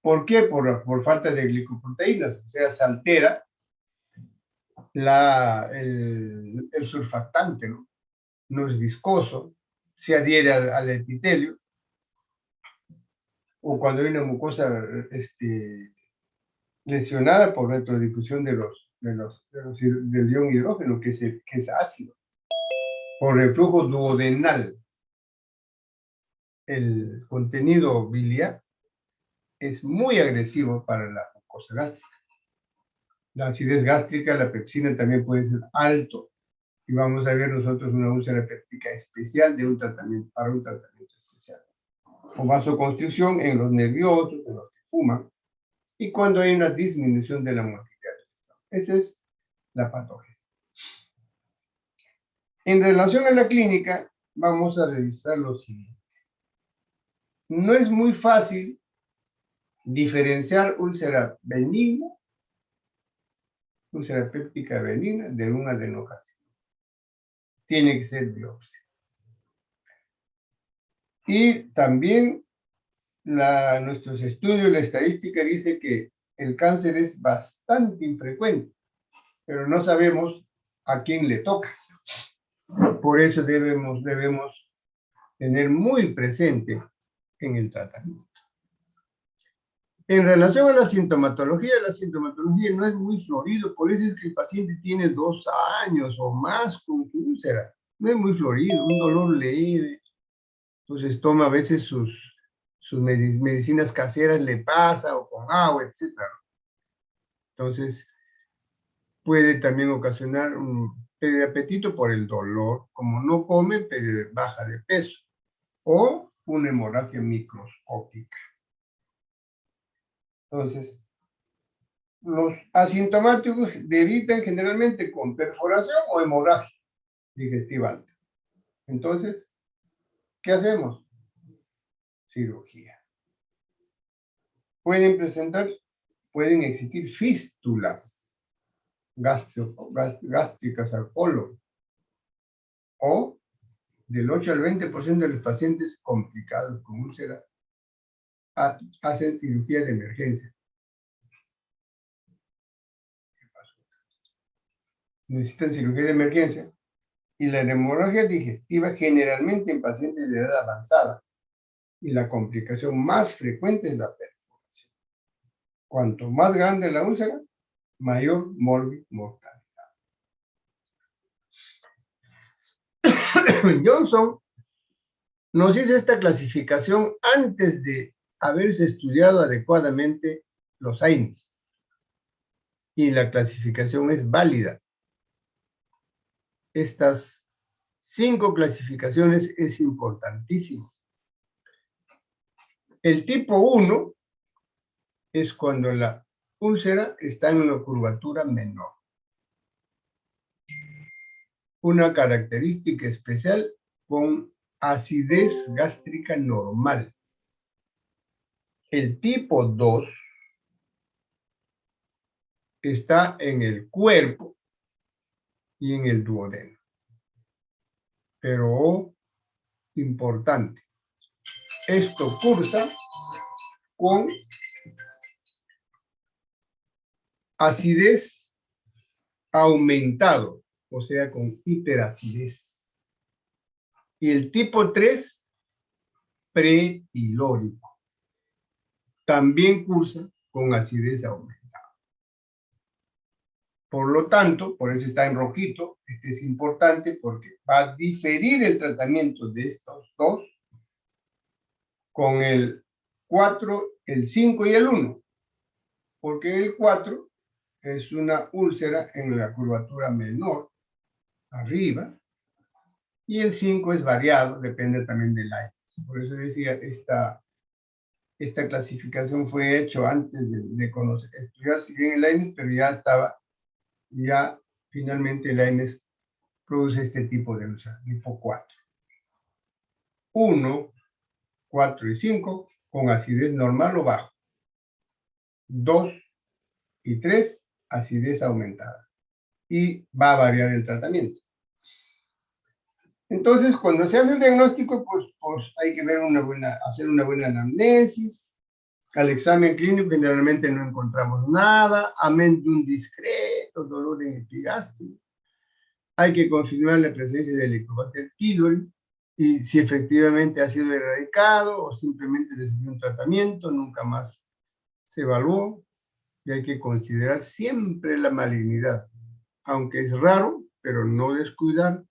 ¿Por qué? Por falta de glicoproteínas, o sea, se altera el surfactante, ¿no? No es viscoso, se adhiere al epitelio, o cuando hay una mucosa lesionada por retrodifusión del ion hidrógeno, que es ácido, por reflujo duodenal. El contenido biliar es muy agresivo para la mucosa gástrica. La acidez gástrica, la pepsina también puede ser alto, y vamos a ver nosotros una úlcera péptica especial para un tratamiento especial. O vasoconstricción en los nerviosos, en los que fuman, y cuando hay una disminución de la motilidad. Esa es la patología. En relación a la clínica, vamos a revisar lo siguiente. No es muy fácil diferenciar úlcera benigna, úlcera péptica benigna, de un adenocarcinoma. Tiene que ser biopsia. Y también nuestros estudios, la estadística dice que el cáncer es bastante infrecuente, pero no sabemos a quién le toca. Por eso debemos tener muy presente en el tratamiento. En relación a la sintomatología no es muy florido, por eso es que el paciente tiene 2 años o más con su úlcera. No es muy florido, un dolor leve. Entonces toma a veces sus medicinas caseras, le pasa, o con agua, etc. Entonces puede también ocasionar un pérdida de apetito por el dolor. Como no come, baja de peso. O una hemorragia microscópica. Entonces, los asintomáticos debitan generalmente con perforación o hemorragia digestiva alta. Entonces, ¿qué hacemos? Cirugía. Pueden existir fístulas gástricas al colon, o del 8 al 20% de los pacientes complicados con úlcera hacen cirugía de emergencia. Necesitan cirugía de emergencia. Y la hemorragia digestiva generalmente en pacientes de edad avanzada. Y la complicación más frecuente es la perforación. Cuanto más grande la úlcera, mayor mortalidad. Johnson nos hizo esta clasificación antes de haberse estudiado adecuadamente los AINES. Y la clasificación es válida. Estas 5 clasificaciones es importantísimo. El tipo 1 es cuando la úlcera está en una curvatura menor. Una característica especial con acidez gástrica normal. El tipo 2 está en el cuerpo y en el duodeno. Pero, importante, esto cursa con acidez aumentado, o sea, con hiperacidez. Y el tipo 3, prepilórico, también cursa con acidez aumentada. Por lo tanto, por eso está en rojito, este es importante porque va a diferir el tratamiento de estos dos con el 4, el 5 y el 1, porque el 4 es una úlcera en la curvatura menor, arriba, y el 5 es variado, depende también del aire. Por eso decía, esta clasificación fue hecha antes de estudiar si bien el AINES, pero ya finalmente el AINES produce este tipo de úlcera, tipo 4. 1, 4 y 5 con acidez normal o bajo. 2 y 3, acidez aumentada. Y va a variar el tratamiento. Entonces, cuando se hace el diagnóstico, pues hay que hacer una buena anamnesis. Al examen clínico generalmente no encontramos nada, a menos de un discreto dolor en epigastrio. Hay que confirmar la presencia del Helicobacter pylori y si efectivamente ha sido erradicado o simplemente recibió un tratamiento, nunca más se evaluó. Y hay que considerar siempre la malignidad, aunque es raro, pero no descuidar,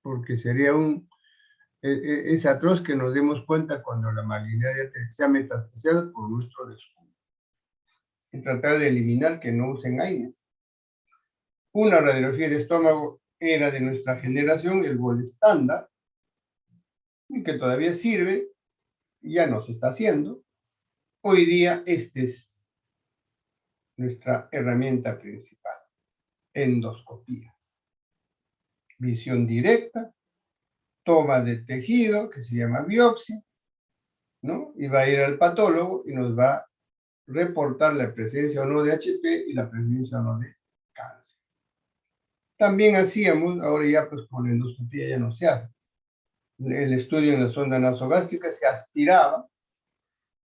porque sería es atroz que nos demos cuenta cuando la malignidad ya se ha metastasiado por nuestro descuido. Y tratar de eliminar que no usen AINES. Una radiografía de estómago era de nuestra generación el gol estándar, y que todavía sirve, ya no se está haciendo. Hoy día esta es nuestra herramienta principal, endoscopía. Visión directa, toma de tejido, que se llama biopsia, ¿no? Y va a ir al patólogo y nos va a reportar la presencia o no de HP y la presencia o no de cáncer. También hacíamos, ahora ya pues con la endoscopía ya no se hace, el estudio en la sonda nasogástrica, se aspiraba,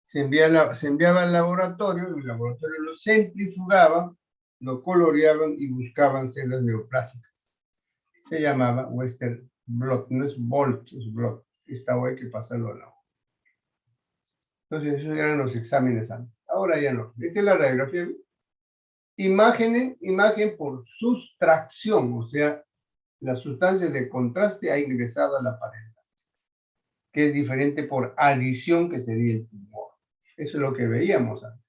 se enviaba al laboratorio, en el laboratorio lo centrifugaba, lo coloreaban y buscaban células neoplásicas. Se llamaba Western blot, no es Bolt, es blot. Esta hay que pasarlo al agua. Entonces, esos eran los exámenes antes. Ahora ya no. Esta es la radiografía. Imagen por sustracción, o sea, la sustancia de contraste ha ingresado a la pared, que es diferente por adición, que sería el tumor. Eso es lo que veíamos antes.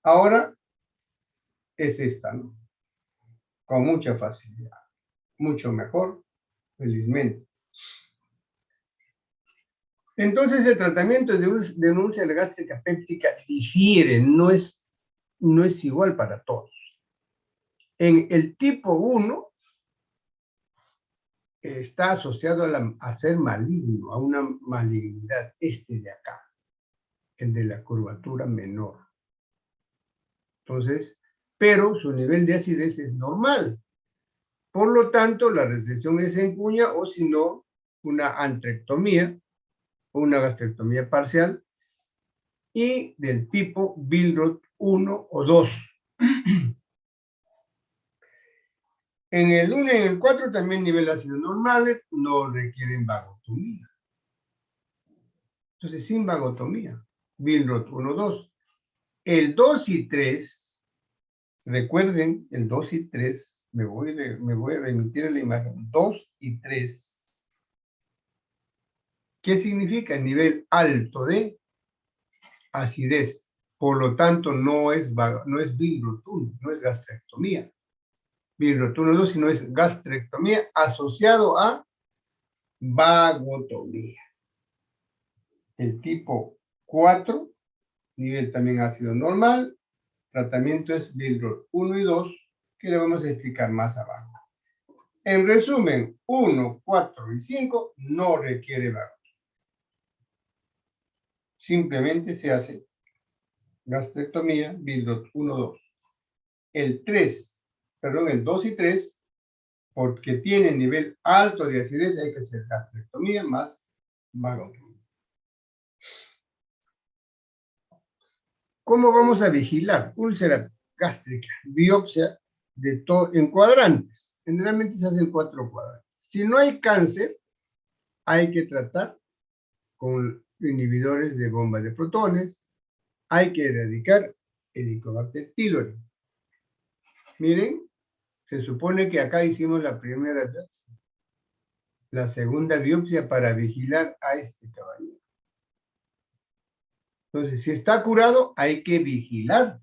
Ahora es esta, ¿no? Con mucha facilidad. Mucho mejor, felizmente. Entonces, el tratamiento de una úlcera gástrica péptica difiere, no es igual para todos. En el tipo 1 está asociado a ser maligno, a una malignidad, este de acá, el de la curvatura menor. Entonces, pero su nivel de acidez es normal. Por lo tanto, la resección es en cuña o si no, una antrectomía o una gastrectomía parcial y del tipo Billroth 1 o 2. En el 1 y en el 4 también nivel ácido normales, no requieren vagotomía. Entonces, sin vagotomía, Billroth 1, 2. El 2 y 3, recuerden, el 2 y 3, me voy a remitir a la imagen, 2 y 3. ¿Qué significa? Nivel alto de acidez. Por lo tanto, no es Billroth 1, no es gastrectomía. Billroth 1, 2, sino es gastrectomía asociado a vagotomía. El tipo 4, nivel también ácido normal, tratamiento es Billroth 1 y 2, que le vamos a explicar más abajo. En resumen, 1, 4 y 5 no requiere vagotomía. Simplemente se hace gastrectomía, Billroth 1, 2. El 2 y 3, porque tiene nivel alto de acidez, hay que hacer gastrectomía más vagotomía. ¿Cómo vamos a vigilar? Úlcera gástrica, biopsia en cuadrantes. Generalmente se hacen 4 cuadrantes. Si no hay cáncer, hay que tratar con inhibidores de bomba de protones. Hay que erradicar Helicobacter pylori. Miren, se supone que acá hicimos la primera biopsia. La segunda biopsia para vigilar a este caballero. Entonces, si está curado, hay que vigilar.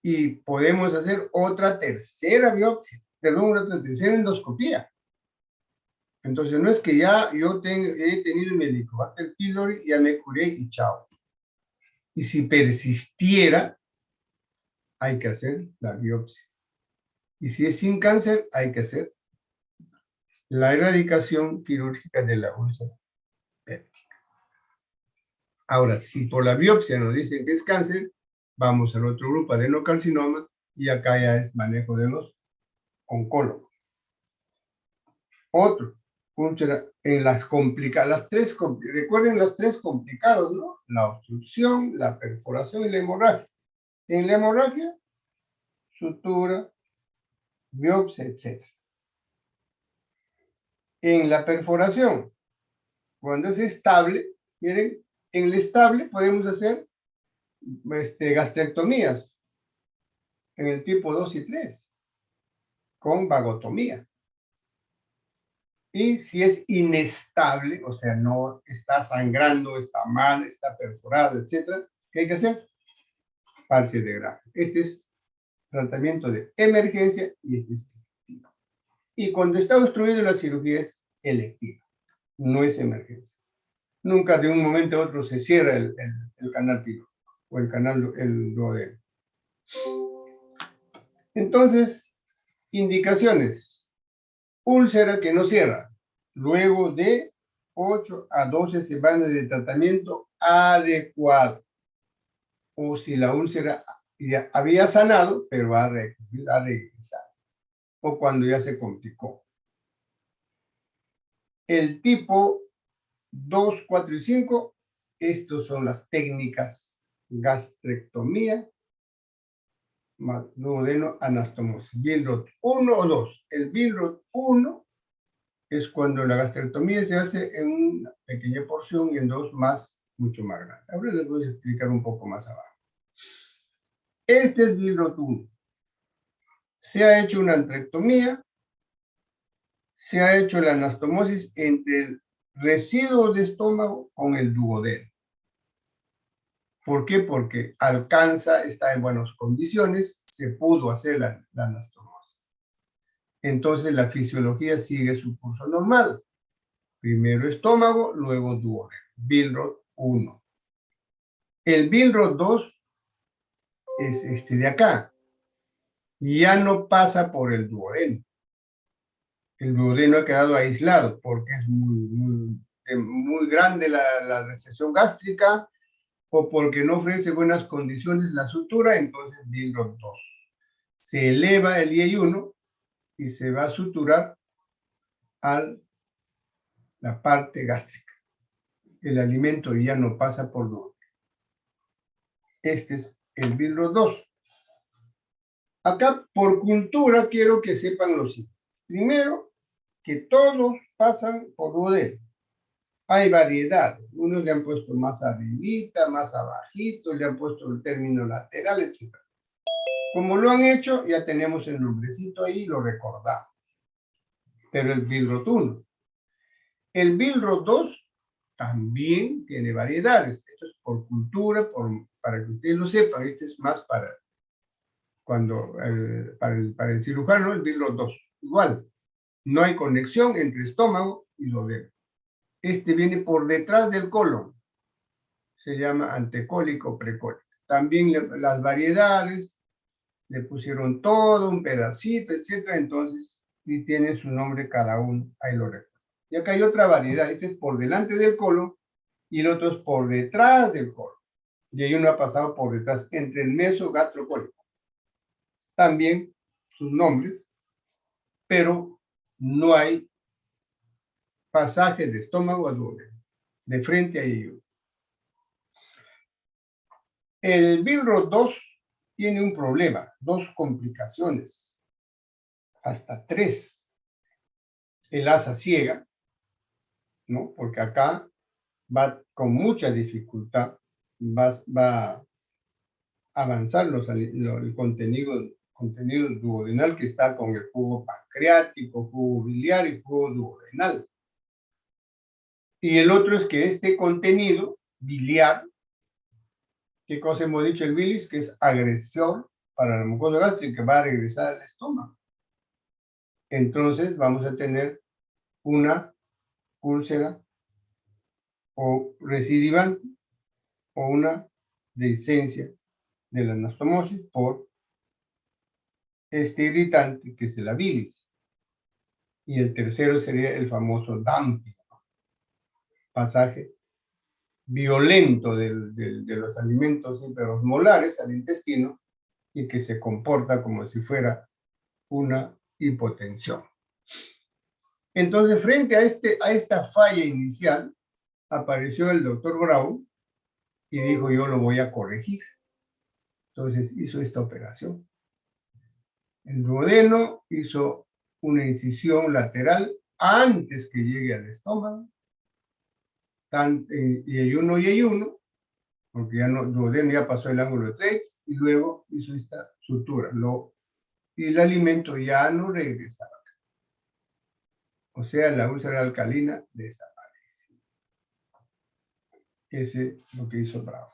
Y podemos hacer otra tercera biopsia, otra tercera endoscopía. Entonces, no es que ya yo he tenido mi Helicobacter pylori, ya me curé y chao. Y si persistiera, hay que hacer la biopsia. Y si es sin cáncer, hay que hacer la erradicación quirúrgica de la úlcera péptica. Ahora, si por la biopsia nos dicen que es cáncer, vamos al otro grupo, adenocarcinoma, y acá ya es manejo de los oncólogos. Otro, en las complicadas, recuerden las 3 complicados, ¿no? La obstrucción, la perforación y la hemorragia. En la hemorragia, sutura, biopsia, etc. En la perforación, cuando es estable, miren, en el estable podemos hacer gastrectomías en el tipo 2 y 3, con vagotomía. Y si es inestable, o sea, no está sangrando, está mal, está perforado, etc., ¿qué hay que hacer? Parche de Grafo. Este es tratamiento de emergencia y este es electivo. Y cuando está obstruido la cirugía es electiva, no es emergencia. Nunca de un momento a otro se cierra el canal pilo o el duodeno. Entonces, indicaciones. Úlcera que no cierra. Luego de 8 a 12 semanas de tratamiento adecuado. O si la úlcera ya había sanado, pero va a regresar. O cuando ya se complicó. El tipo 2, 4 y 5, estos son las técnicas gastrectomía, duodeno, anastomosis. Billroth 1 o 2. El Billroth 1 es cuando la gastrectomía se hace en una pequeña porción y en 2 mucho más grande. Ahora les voy a explicar un poco más abajo. Este es Billroth 1. Se ha hecho una antrectomía, se ha hecho la anastomosis entre el residuo de estómago con el duodeno. ¿Por qué? Porque alcanza, está en buenas condiciones, se pudo hacer la anastomosis. Entonces la fisiología sigue su curso normal. Primero estómago, luego duodeno. Billroth 1. El Billroth 2 es este de acá. Ya no pasa por el duodeno. El duodeno ha quedado aislado porque es muy grande la recesión gástrica o porque no ofrece buenas condiciones la sutura, entonces Billroth 2. Se eleva el IE1 y se va a suturar a la parte gástrica. El alimento ya no pasa por duodeno. Este es el Billroth 2. Acá, por cultura, quiero que sepan lo siguiente. Primero, que todos pasan por duodeno. Hay variedades. Unos le han puesto más arribita, más abajito, le han puesto el término lateral, etc. Como lo han hecho, ya tenemos el nombrecito ahí y lo recordamos. Pero el Billroth 1. El Billroth 2 también tiene variedades. Esto es por cultura, para que ustedes lo sepan. Este es más para el cirujano, el Billroth 2. Igual, no hay conexión entre estómago y duodeno. Este viene por detrás del colon. Se llama antecólico precólico. También las variedades, le pusieron todo, un pedacito, etcétera, entonces, y tiene su nombre cada uno, ahí lo recuerdo. Y acá hay otra variedad, este es por delante del colon, y el otro es por detrás del colon. Y hay uno ha pasado por detrás, entre el mesogastrocólico. También sus nombres, pero no hay pasaje de estómago a duodeno, de frente a ello. El Billroth 2 tiene un problema, 2 complicaciones, hasta 3. El asa ciega, ¿no? Porque acá va con mucha dificultad, va a avanzar el contenido duodenal que está con el jugo pancreático, jugo biliar y jugo duodenal. Y el otro es que este contenido biliar, ¿qué cosa hemos dicho el bilis? Que es agresor para la mucosa gástrica, que va a regresar al estómago. Entonces vamos a tener una úlcera o recidivante o una dehiscencia de la anastomosis por este irritante que es la bilis. Y el tercero sería el famoso dumping, pasaje violento de los alimentos hiperosmolares al intestino y que se comporta como si fuera una hipotensión. Entonces, frente a esta falla inicial, apareció el doctor Brown y dijo, yo lo voy a corregir. Entonces hizo esta operación. El duodeno hizo una incisión lateral antes que llegue al estómago, y hay uno, porque ya no, duodeno ya pasó el ángulo de Treitz, y luego hizo esta sutura, y el alimento ya no regresaba. O sea, la úlcera alcalina desaparece. Ese es lo que hizo Brown.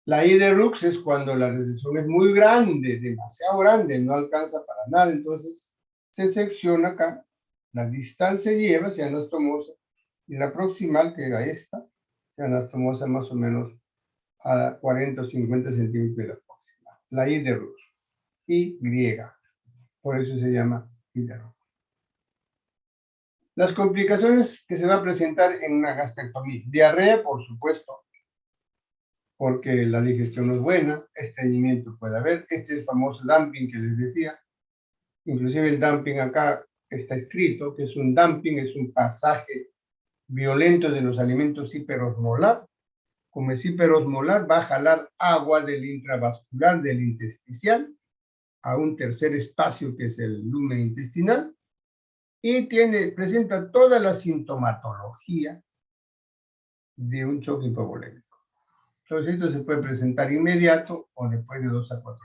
La I de Rux es cuando la recesión es muy grande, demasiado grande, no alcanza para nada, entonces se secciona acá, la distancia lleva, se anastomosa, y la proximal, que era esta, se anastomosa más o menos a 40 o 50 centímetros de la proximal. La I de Rux. Y griega. Por eso se llama I de Rux. Las complicaciones que se va a presentar en una gastrectomía. Diarrea, por supuesto, porque la digestión no es buena, estreñimiento puede haber, este es el famoso dumping que les decía, inclusive el dumping acá está escrito que es un dumping, es un pasaje violento de los alimentos hiperosmolar. Como es hiperosmolar, va a jalar agua del intravascular, del intersticial, a un tercer espacio que es el lumen intestinal, y presenta toda la sintomatología de un choque hipovolémico. Entonces esto se puede presentar inmediato o después de 2 a 4 horas.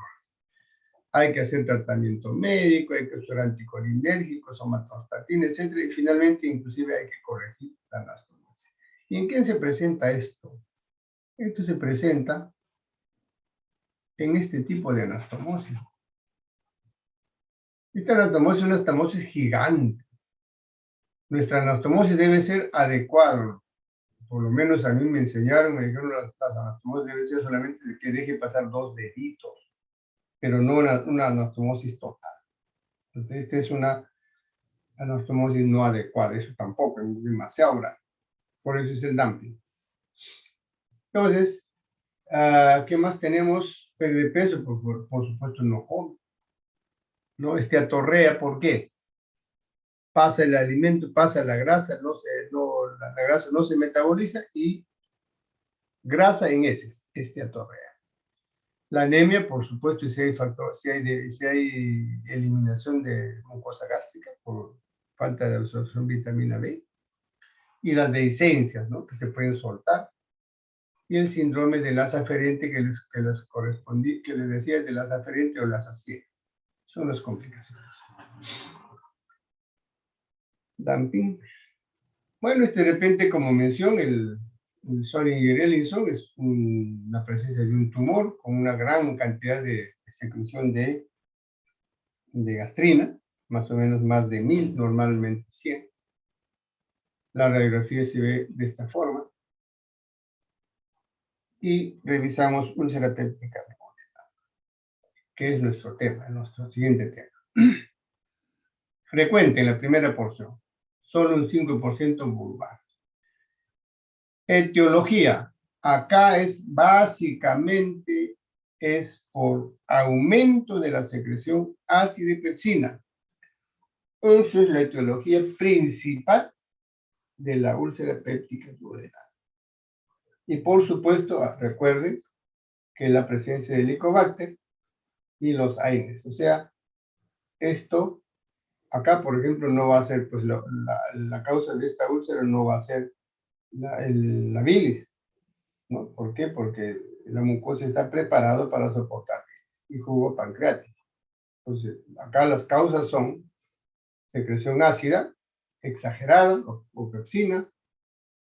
Hay que hacer tratamiento médico, hay que usar anticolinérgicos, somatostatina, etc. Y finalmente, inclusive, hay que corregir la anastomosis. ¿Y en qué se presenta esto? Esto se presenta en este tipo de anastomosis. Esta anastomosis es una anastomosis gigante. Nuestra anastomosis debe ser adecuada. Por lo menos a mí me enseñaron, me dijeron las anastomosis debe ser solamente de que deje pasar 2 deditos, pero no una anastomosis total. Entonces, esta es una anastomosis no adecuada, eso tampoco, es demasiado grande. Por eso es el dumping. Entonces, ¿qué más tenemos? Pérdida de peso, por supuesto, no come. ¿No? Esteatorrea, ¿por qué? Pasa el alimento, pasa la grasa, la grasa no se metaboliza y grasa en heces, esteatorrea. La anemia, por supuesto, si hay eliminación de mucosa gástrica por falta de absorción de vitamina B, y las dehiscencias, ¿no? Que se pueden soltar, y el síndrome de Lassa ferente que les correspondí, que les decía de Lassa ferente o Lassa ciega. Son las complicaciones. Dumping. Bueno, de repente, como mención, el Solingen-Ellinson es una presencia de un tumor con una gran cantidad de secreción de gastrina, más o menos más de 1000, normalmente 100. La radiografía se ve de esta forma. Y revisamos úlcera péptica, que es nuestro tema, nuestro siguiente tema. Frecuente en la primera porción, solo un 5% vulvar. Etiología, acá es básicamente por aumento de la secreción ácida y pepsina. Esa es la etiología principal de la úlcera péptica duodenal. Y por supuesto, recuerden que la presencia de Helicobacter y los AINES. O sea, esto, acá por ejemplo, no va a ser, pues la causa de esta úlcera no va a ser la bilis, ¿no? ¿Por qué? Porque la mucosa está preparada para soportar y jugo pancreático. Entonces, acá las causas son secreción ácida, exagerada o pepsina,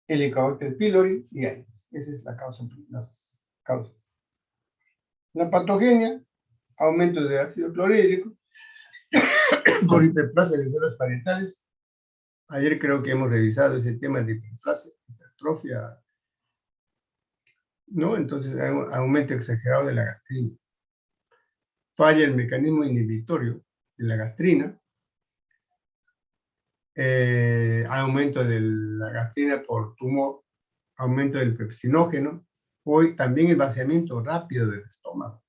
Helicobacter pylori y AINES. Esa es la causa, las causas. La patogenia, aumento de ácido clorhídrico por hiperplasia de células parietales. Ayer creo que hemos revisado ese tema de hiperplasia, hipertrofia, ¿no? Entonces hay un aumento exagerado de la gastrina. Falla el mecanismo inhibitorio de la gastrina. Aumento de la gastrina por tumor, aumento del pepsinógeno, o también el vaciamiento rápido del estómago.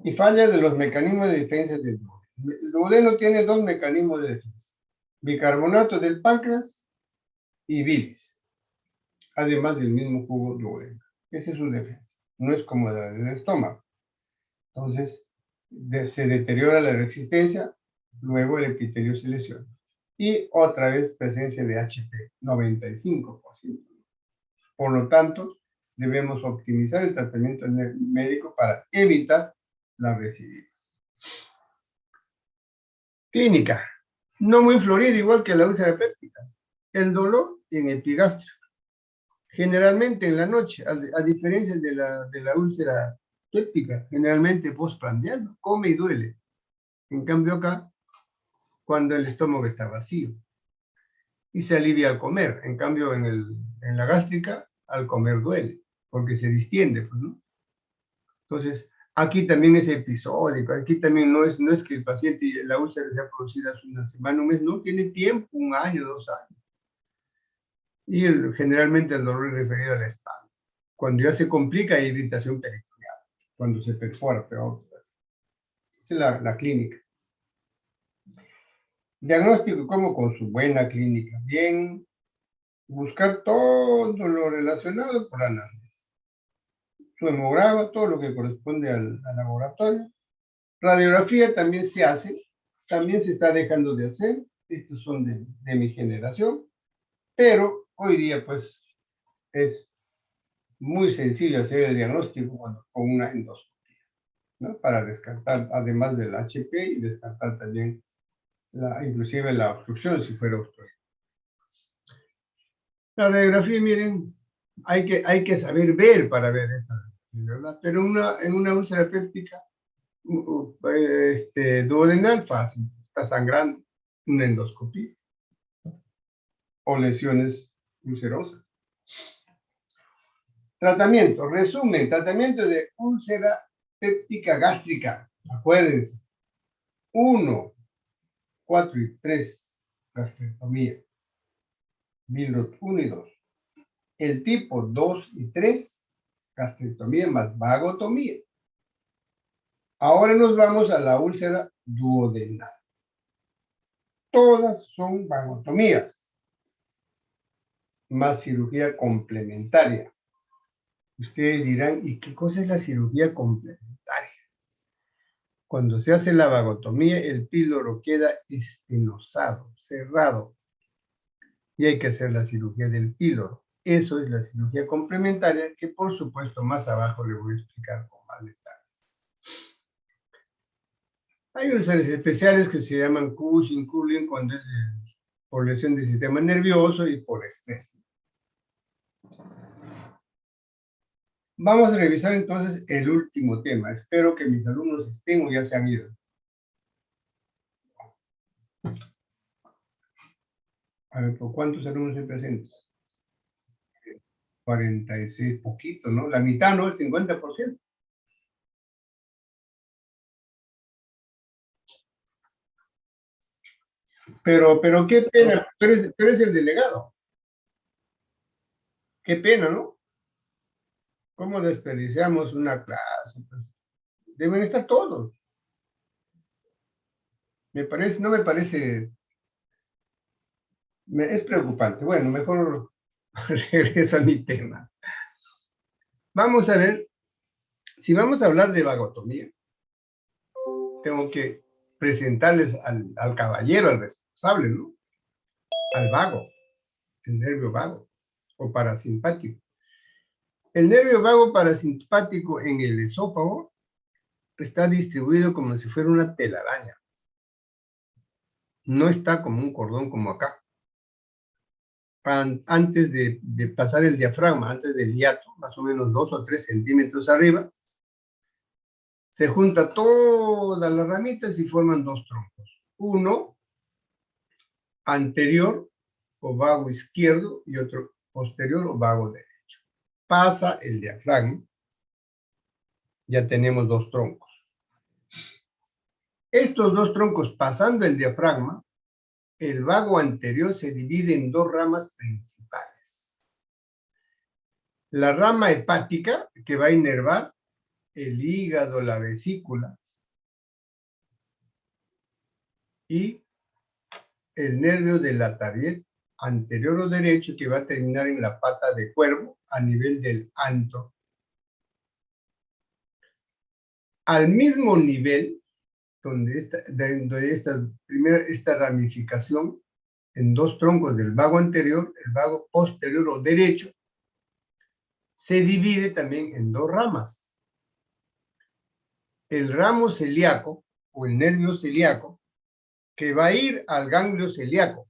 Y falla de los mecanismos de defensa del duodeno. El duodeno tiene 2 mecanismos de defensa: bicarbonato del páncreas y bilis, además del mismo jugo duodeno. Esa es su defensa. No es como la del estómago. Entonces, se deteriora la resistencia, luego el epitelio se lesiona. Y otra vez presencia de HP, 95%. Por lo tanto, debemos optimizar el tratamiento médico para evitar las recidivas. Clínica. No muy florida, igual que la úlcera péptica. El dolor en epigastrio. Generalmente en la noche, a diferencia de la úlcera péptica, generalmente postprandial, come y duele. En cambio acá, cuando el estómago está vacío. Y se alivia al comer. En cambio, en la gástrica, al comer duele, porque se distiende, pues, ¿no? Entonces, aquí también es episódico. Aquí también no es que el paciente, la úlcera sea producida hace una semana, un mes, no, tiene tiempo, 1 año, 2 años. Y generalmente el dolor es referido a la espalda. Cuando ya se complica, hay irritación peritoneal, cuando se perfora, peor. Esa es la clínica. Diagnóstico como con su buena clínica. Bien, buscar todo lo relacionado por análisis. Su hemograma, todo lo que corresponde al laboratorio. Radiografía también se hace, también se está dejando de hacer. Estos son de mi generación. Pero hoy día, pues, es muy sencillo hacer el diagnóstico con una endoscopia, ¿no? Para descartar, además del HP, y descartar también inclusive la obstrucción, si fuera obstrucción. La radiografía, miren, hay que saber ver para ver esta, ¿verdad? Pero en una úlcera péptica, duodenal, fácil, está sangrando, una endoscopia, o lesiones ulcerosas. Tratamiento, resumen, tratamiento de úlcera péptica gástrica. Acuérdense, 1, 4 y 3, gastrectomía. Milrod 1 y 2. El tipo 2 y 3, gastrectomía más vagotomía. Ahora nos vamos a la úlcera duodenal. Todas son vagotomías, más cirugía complementaria. Ustedes dirán, ¿y qué cosa es la cirugía complementaria? Cuando se hace la vagotomía, el píloro queda estenosado, cerrado, y hay que hacer la cirugía del píloro. Eso es la cirugía complementaria, que por supuesto más abajo le voy a explicar con más detalles. Hay unas áreas especiales que se llaman Cushing, Curling, cuando es por lesión del sistema nervioso y por estrés. Vamos a revisar entonces el último tema. Espero que mis alumnos estén o ya se han ido. A ver, ¿por cuántos alumnos se presentan? 46, poquito, ¿no? La mitad, ¿no? El 50%. Pero qué pena, pero es el delegado. Qué pena, ¿no? ¿Cómo desperdiciamos una clase? Pues, deben estar todos. Me parece, no me parece, es preocupante. Bueno, mejor regreso a mi tema. Vamos a ver, si vamos a hablar de vagotomía, tengo que presentarles al caballero, al responsable, ¿no? Al vago, el nervio vago o parasimpático. El nervio vago parasimpático en el esófago está distribuido como si fuera una telaraña. No está como un cordón como acá. Antes de pasar el diafragma, antes del hiato, más o menos 2 o 3 centímetros arriba, se junta todas las ramitas y forman dos troncos. Uno anterior o vago izquierdo y otro posterior o vago derecho. Pasa el diafragma, ya tenemos dos troncos. Estos dos troncos pasando el diafragma, el vago anterior se divide en dos ramas principales. La rama hepática, que va a inervar el hígado, la vesícula, y el nervio de la tariet anterior o derecho, que va a terminar en la pata de cuervo a nivel del antro. Al mismo nivel, donde esta ramificación en dos troncos del vago anterior, el vago posterior o derecho, se divide también en dos ramas. El ramo celíaco o el nervio celíaco, que va a ir al ganglio celíaco,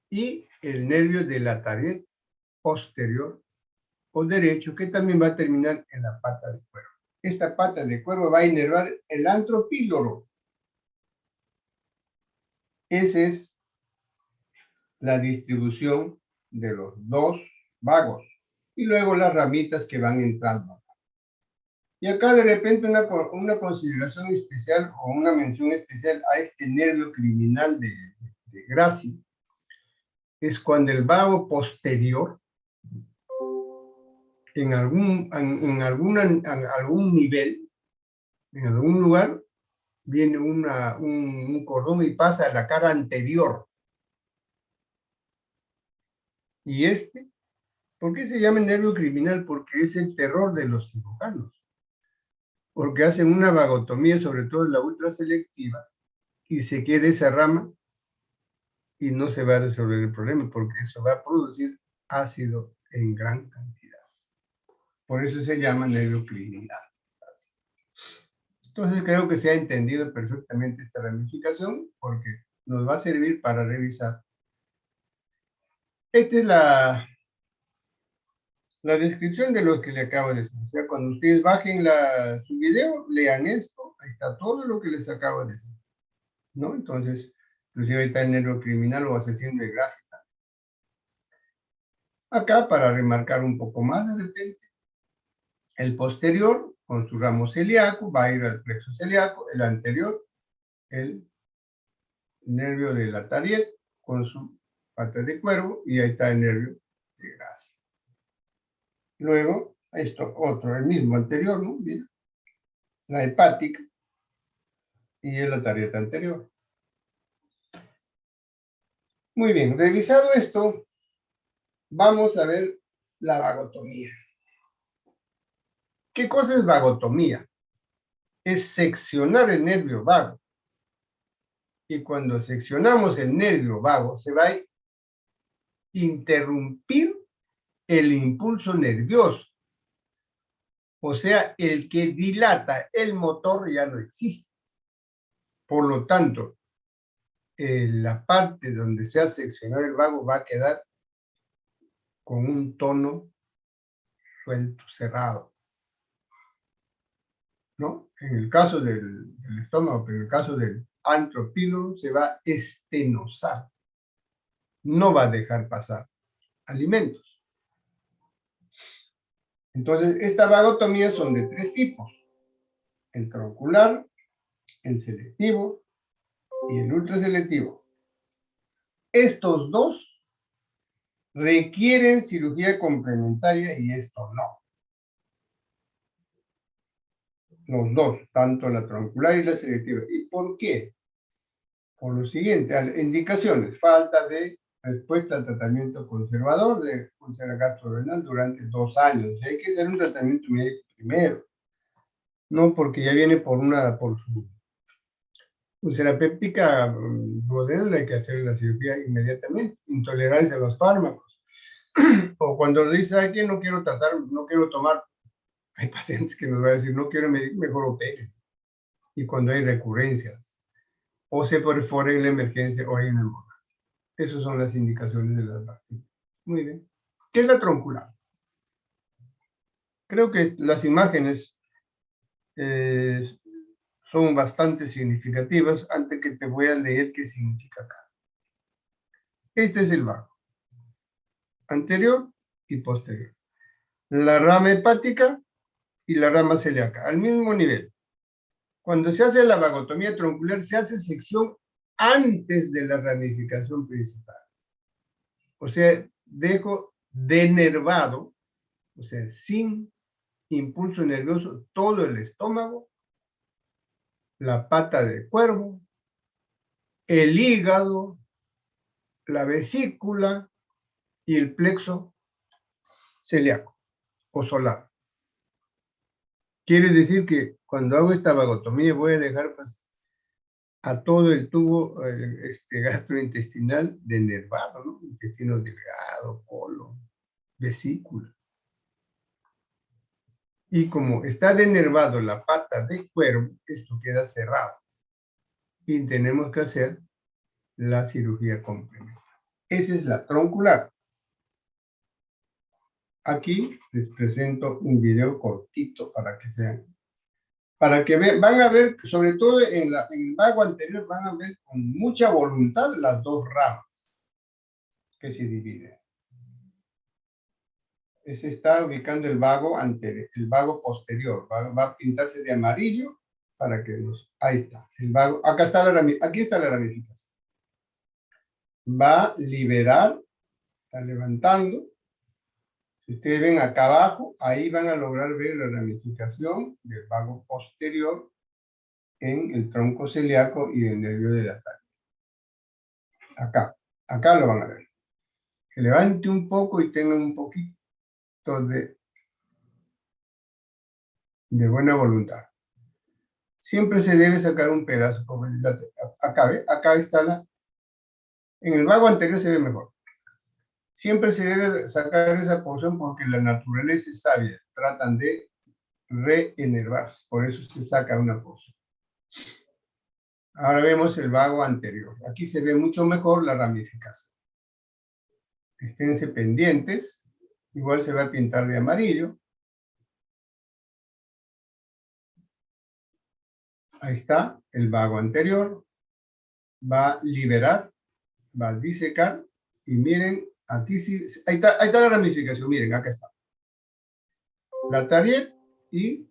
y el nervio de la tariet posterior o derecho, que también va a terminar en la pata de cuervo. Esta pata de cuervo va a inervar el antro píloro. Esa es la distribución de los dos vagos. Y luego las ramitas que van entrando. Y acá de repente una consideración especial o una mención especial a este nervio criminal de Grassi es cuando el vago posterior en algún nivel, en algún lugar, viene un cordón y pasa a la cara anterior. Y ¿por qué se llama nervio criminal? Porque es el terror de los cirujanos. Porque hacen una vagotomía, sobre todo en la ultraselectiva, y se queda esa rama y no se va a resolver el problema, porque eso va a producir ácido en gran cantidad. Por eso se llama nervio criminal. Entonces creo que se ha entendido perfectamente esta ramificación, porque nos va a servir para revisar. Esta es la descripción de lo que le acabo de decir. O sea, cuando ustedes bajen su video, lean esto, ahí está todo lo que les acabo de decir, ¿no? Entonces, inclusive ahí está el nervio criminal o asesino de gracia. Acá, para remarcar un poco más de repente, el posterior, con su ramo celíaco, va a ir al plexo celíaco, el anterior, el nervio de la tariet, con su pata de cuervo, y ahí está el nervio de gracia. Luego, esto otro, el mismo anterior, ¿no? Bien. La hepática y la tarieta anterior. Muy bien, revisado esto, vamos a ver la vagotomía. ¿Qué cosa es vagotomía? Es seccionar el nervio vago. Y cuando seccionamos el nervio vago, se va a interrumpir el impulso nervioso. O sea, el que dilata el motor ya no existe. Por lo tanto, la parte donde se ha seccionado el vago va a quedar con un tono suelto, cerrado, ¿no? En el caso del estómago, pero en el caso del antropílogo, se va a estenosar. No va a dejar pasar alimentos. Entonces, esta vagotomía son de 3 tipos. El troncular, el selectivo y el ultraselectivo. Estos dos requieren cirugía complementaria y esto no. Los dos, tanto la troncular y la selectiva. ¿Y por qué? Por lo siguiente, indicaciones, falta de respuesta al tratamiento conservador de úlcera gastrorenal durante 2 años. Hay que hacer un tratamiento médico primero, no porque ya viene por su úlcera péptica duodenal, hay que hacer la cirugía inmediatamente. Intolerancia a los fármacos. O cuando dice que no quiero tratar, no quiero tomar, hay pacientes que nos van a decir, no quiero medir, mejor opere. Y cuando hay recurrencias, o se perfora en la emergencia o hay una hemorragia. Esas son las indicaciones de las bacterias. Muy bien. ¿Qué es la troncular? Creo que las imágenes son bastante significativas, antes que te voy a leer qué significa acá. Este es el vago. Anterior y posterior. La rama hepática y la rama celíaca, al mismo nivel. Cuando se hace la vagotomía troncular, se hace sección antes de la ramificación principal. O sea, dejo denervado, o sea, sin impulso nervioso, todo el estómago, la pata de cuervo, el hígado, la vesícula y el plexo celíaco o solar. Quiere decir que cuando hago esta vagotomía voy a dejar pues, a todo el tubo gastrointestinal denervado, ¿no? Intestino delgado, colon, vesícula. Y como está denervado la pata de cuervo, esto queda cerrado. Y tenemos que hacer la cirugía complementaria. Esa es la troncular. Aquí les presento un video cortito para que sean. Para que vean, van a ver, sobre todo en el vago anterior, van a ver con mucha voluntad las dos ramas que se dividen. Se está ubicando el vago anterior, el vago posterior. Va a pintarse de amarillo para que nos... Ahí está, el vago. Aquí está la ramificación. Va a liberar, está levantando. Si ustedes ven acá abajo, ahí van a lograr ver la ramificación del vago posterior en el tronco celíaco y el nervio de la taria. Acá lo van a ver. Que levante un poco y tenga un poquito de buena voluntad. Siempre se debe sacar un pedazo, porque acá, ¿ve? Acá está en el vago anterior se ve mejor. Siempre se debe sacar esa porción porque la naturaleza es sabia, tratan de reenervarse, por eso se saca una porción. Ahora vemos el vago anterior. Aquí se ve mucho mejor la ramificación. Esténse pendientes, igual se va a pintar de amarillo. Ahí está el vago anterior, va a liberar, va a disecar, y miren, aquí sí, ahí está la ramificación, miren, acá está. La tariet y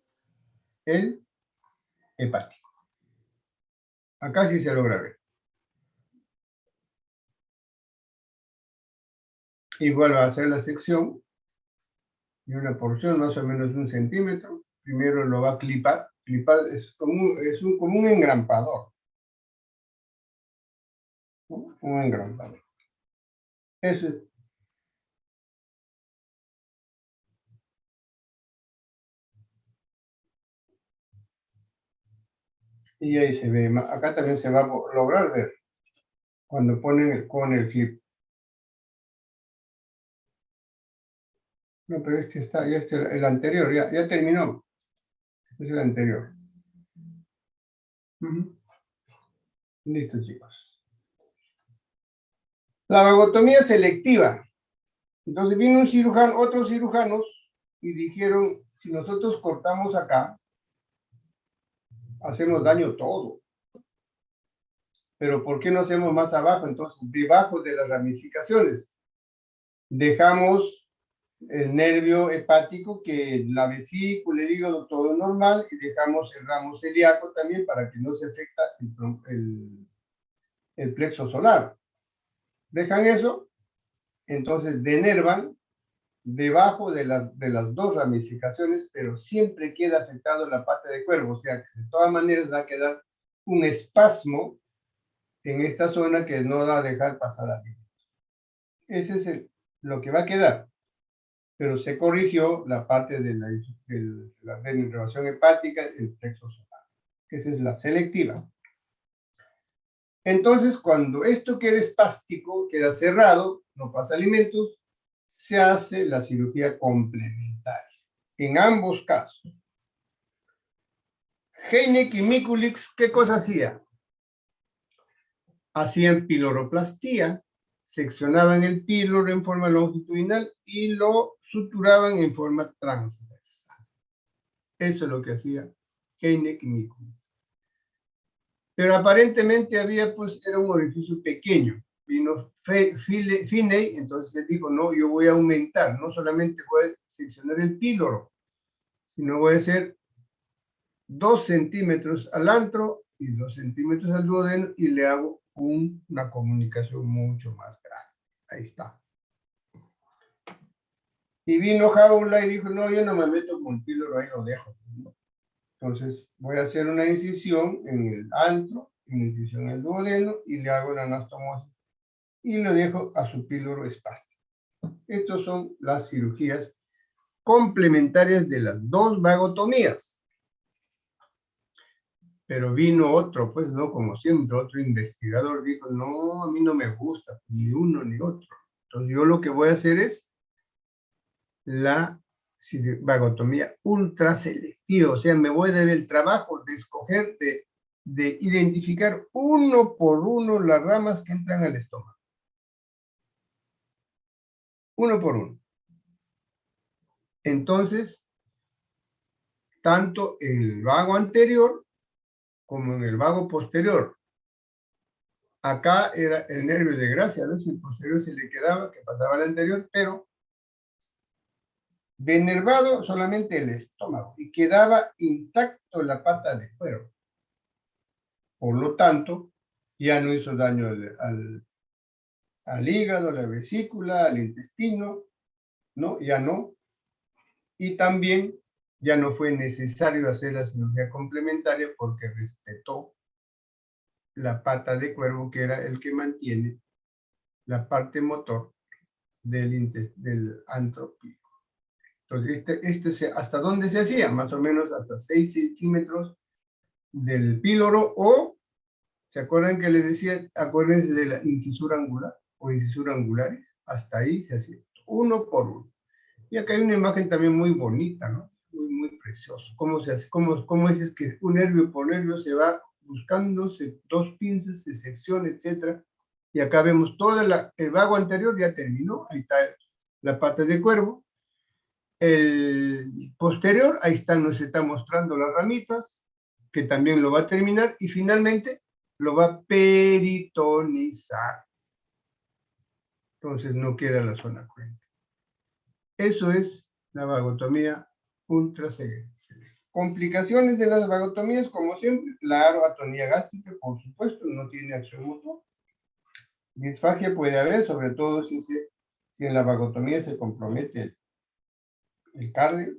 el hepático. Acá sí se logra ver. Igual va a ser la sección de una porción más o menos 1 centímetro. Primero lo va a clipar. Clipar es como un engrampador. ¿No? Un engrampador. Eso es. Y ahí se ve. Acá también se va a lograr ver cuando ponen con el clip. No, pero es que está, ya está el anterior, ya terminó. Es el anterior. Listo, chicos. La vagotomía selectiva. Entonces vino un cirujano, otros cirujanos, y dijeron, si nosotros cortamos acá, hacemos daño todo. Pero ¿por qué no hacemos más abajo? Entonces, debajo de las ramificaciones, dejamos el nervio hepático, que la vesícula, el hígado, todo normal, y dejamos el ramo celíaco también para que no se afecta el plexo solar. Dejan eso, entonces denervan debajo de las dos ramificaciones, pero siempre queda afectado la pata de cuervo, o sea, que de todas maneras va a quedar un espasmo en esta zona que no va a dejar pasar a alimento. Ese es lo que va a quedar, pero se corrigió la parte de la denervación hepática, el plexo solar. Esa es la selectiva. Entonces, cuando esto queda espástico, queda cerrado, no pasa alimentos, se hace la cirugía complementaria. En ambos casos. Heineck y Mikulicz, ¿qué cosa hacía? Hacían piloroplastía, seccionaban el píloro en forma longitudinal y lo suturaban en forma transversal. Eso es lo que hacía Heineck y Mikulicz. Pero aparentemente era un orificio pequeño. Vino Finney, entonces él dijo, no, yo voy a aumentar, no solamente voy a seccionar el píloro, sino voy a hacer 2 centímetros al antro y 2 centímetros al duodeno, y le hago una comunicación mucho más grande. Ahí está. Y vino Jaula y dijo, no, yo no me meto con el píloro, ahí lo dejo. Entonces voy a hacer una incisión en el antro, una incisión en el duodeno, y le hago la anastomosis y lo dejo a su píloro espástico. Estas son las cirugías complementarias de las dos vagotomías. Pero vino otro, pues no, como siempre, otro investigador dijo, no, a mí no me gusta, ni uno ni otro. Entonces yo lo que voy a hacer es la vagotomía ultraselectiva, o sea, me voy a dar el trabajo de escoger, de identificar uno por uno las ramas que entran al estómago. Uno por uno. Entonces, tanto en el vago anterior como en el vago posterior. Acá era el nervio de Gracia, a veces el posterior se le quedaba, que pasaba al anterior, pero denervado solamente el estómago y quedaba intacto la pata de cuero. Por lo tanto, ya no hizo daño al hígado, a la vesícula, al intestino, ¿no? Ya no. Y también ya no fue necesario hacer la cirugía complementaria porque respetó la pata de cuervo, que era el que mantiene la parte motor del antropio. Entonces, ¿hasta dónde se hacía? Más o menos hasta 6 centímetros del píloro, o, ¿se acuerdan que les decía? Acuérdense de la incisura angular o incisura angulares. Hasta ahí se hacía, uno por uno. Y acá hay una imagen también muy bonita, ¿no? Muy, muy precioso. ¿Cómo se hace? ¿Cómo es que un nervio por nervio se va buscando, dos pinzas, se secciona, etcétera? Y acá vemos todo el vago anterior, ya terminó. Ahí está la pata de cuervo. El posterior, ahí nos está mostrando las ramitas, que también lo va a terminar, y finalmente lo va a peritonizar. Entonces no queda la zona cruenta. Eso es la vagotomía ultraseguida. Complicaciones de las vagotomías, como siempre, la atonía gástrica, por supuesto, no tiene acción motor. Disfagia puede haber, sobre todo si en la vagotomía se compromete el cardio.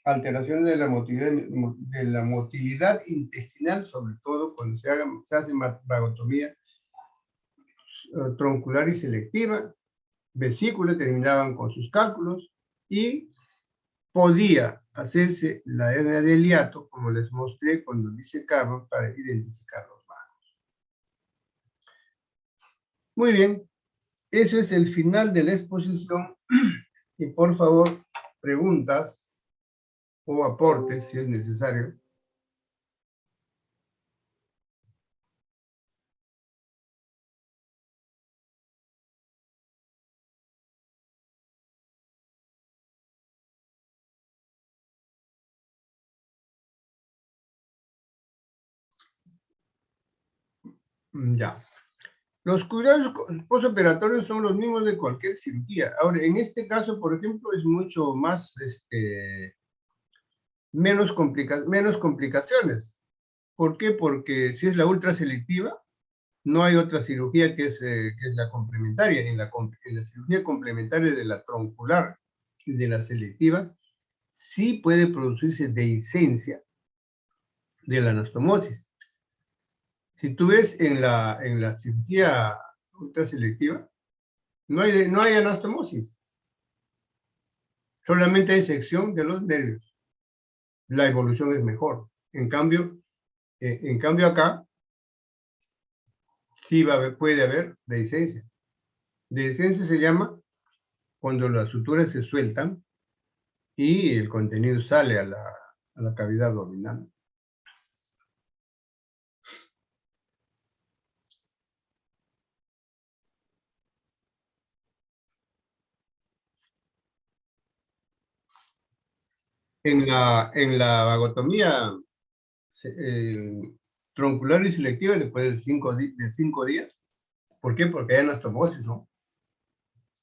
Alteraciones de la motilidad intestinal, sobre todo cuando se hace vagotomía troncular y selectiva. Vesículas terminaban con sus cálculos, y podía hacerse la hernia de hiato, como les mostré cuando disecamos, para identificar los vagos. Muy bien, eso es el final de la exposición, y por favor, preguntas o aportes si es necesario. Ya. Los cuidados postoperatorios son los mismos de cualquier cirugía. Ahora, en este caso, por ejemplo, es mucho más, menos complicaciones. ¿Por qué? Porque si es la ultraselectiva, no hay otra cirugía que es la complementaria. En la cirugía complementaria de la troncular y de la selectiva, sí puede producirse dehiscencia de la anastomosis. Si tú ves en la cirugía ultraselectiva, no hay anastomosis. Solamente hay sección de los nervios. La evolución es mejor. En cambio acá, sí puede haber dehiscencia. Dehiscencia se llama cuando las suturas se sueltan y el contenido sale a la cavidad abdominal. En la vagotomía troncular y selectiva, después de 5 días. ¿Por qué? Porque hay anastomosis, ¿no?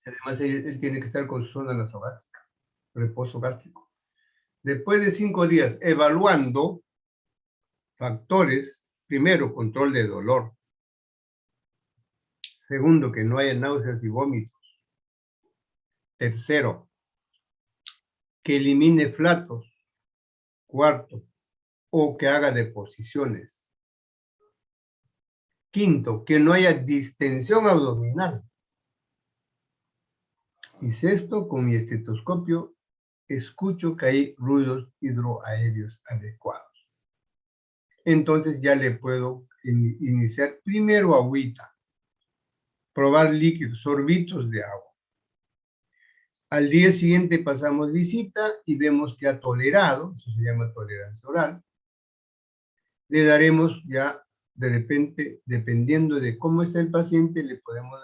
Además, él tiene que estar con su zona nasogástrica, reposo gástrico. Después de 5 días, evaluando factores, primero, control de dolor. Segundo, que no haya náuseas y vómitos. Tercero, que elimine flatos. Cuarto, o que haga deposiciones. Quinto, que no haya distensión abdominal. Y sexto, con mi estetoscopio, escucho que hay ruidos hidroaéreos adecuados. Entonces ya le puedo iniciar primero agüita, probar líquidos, sorbitos de agua. Al día siguiente pasamos visita y vemos que ha tolerado, eso se llama tolerancia oral. Le daremos ya, de repente, dependiendo de cómo está el paciente, le podemos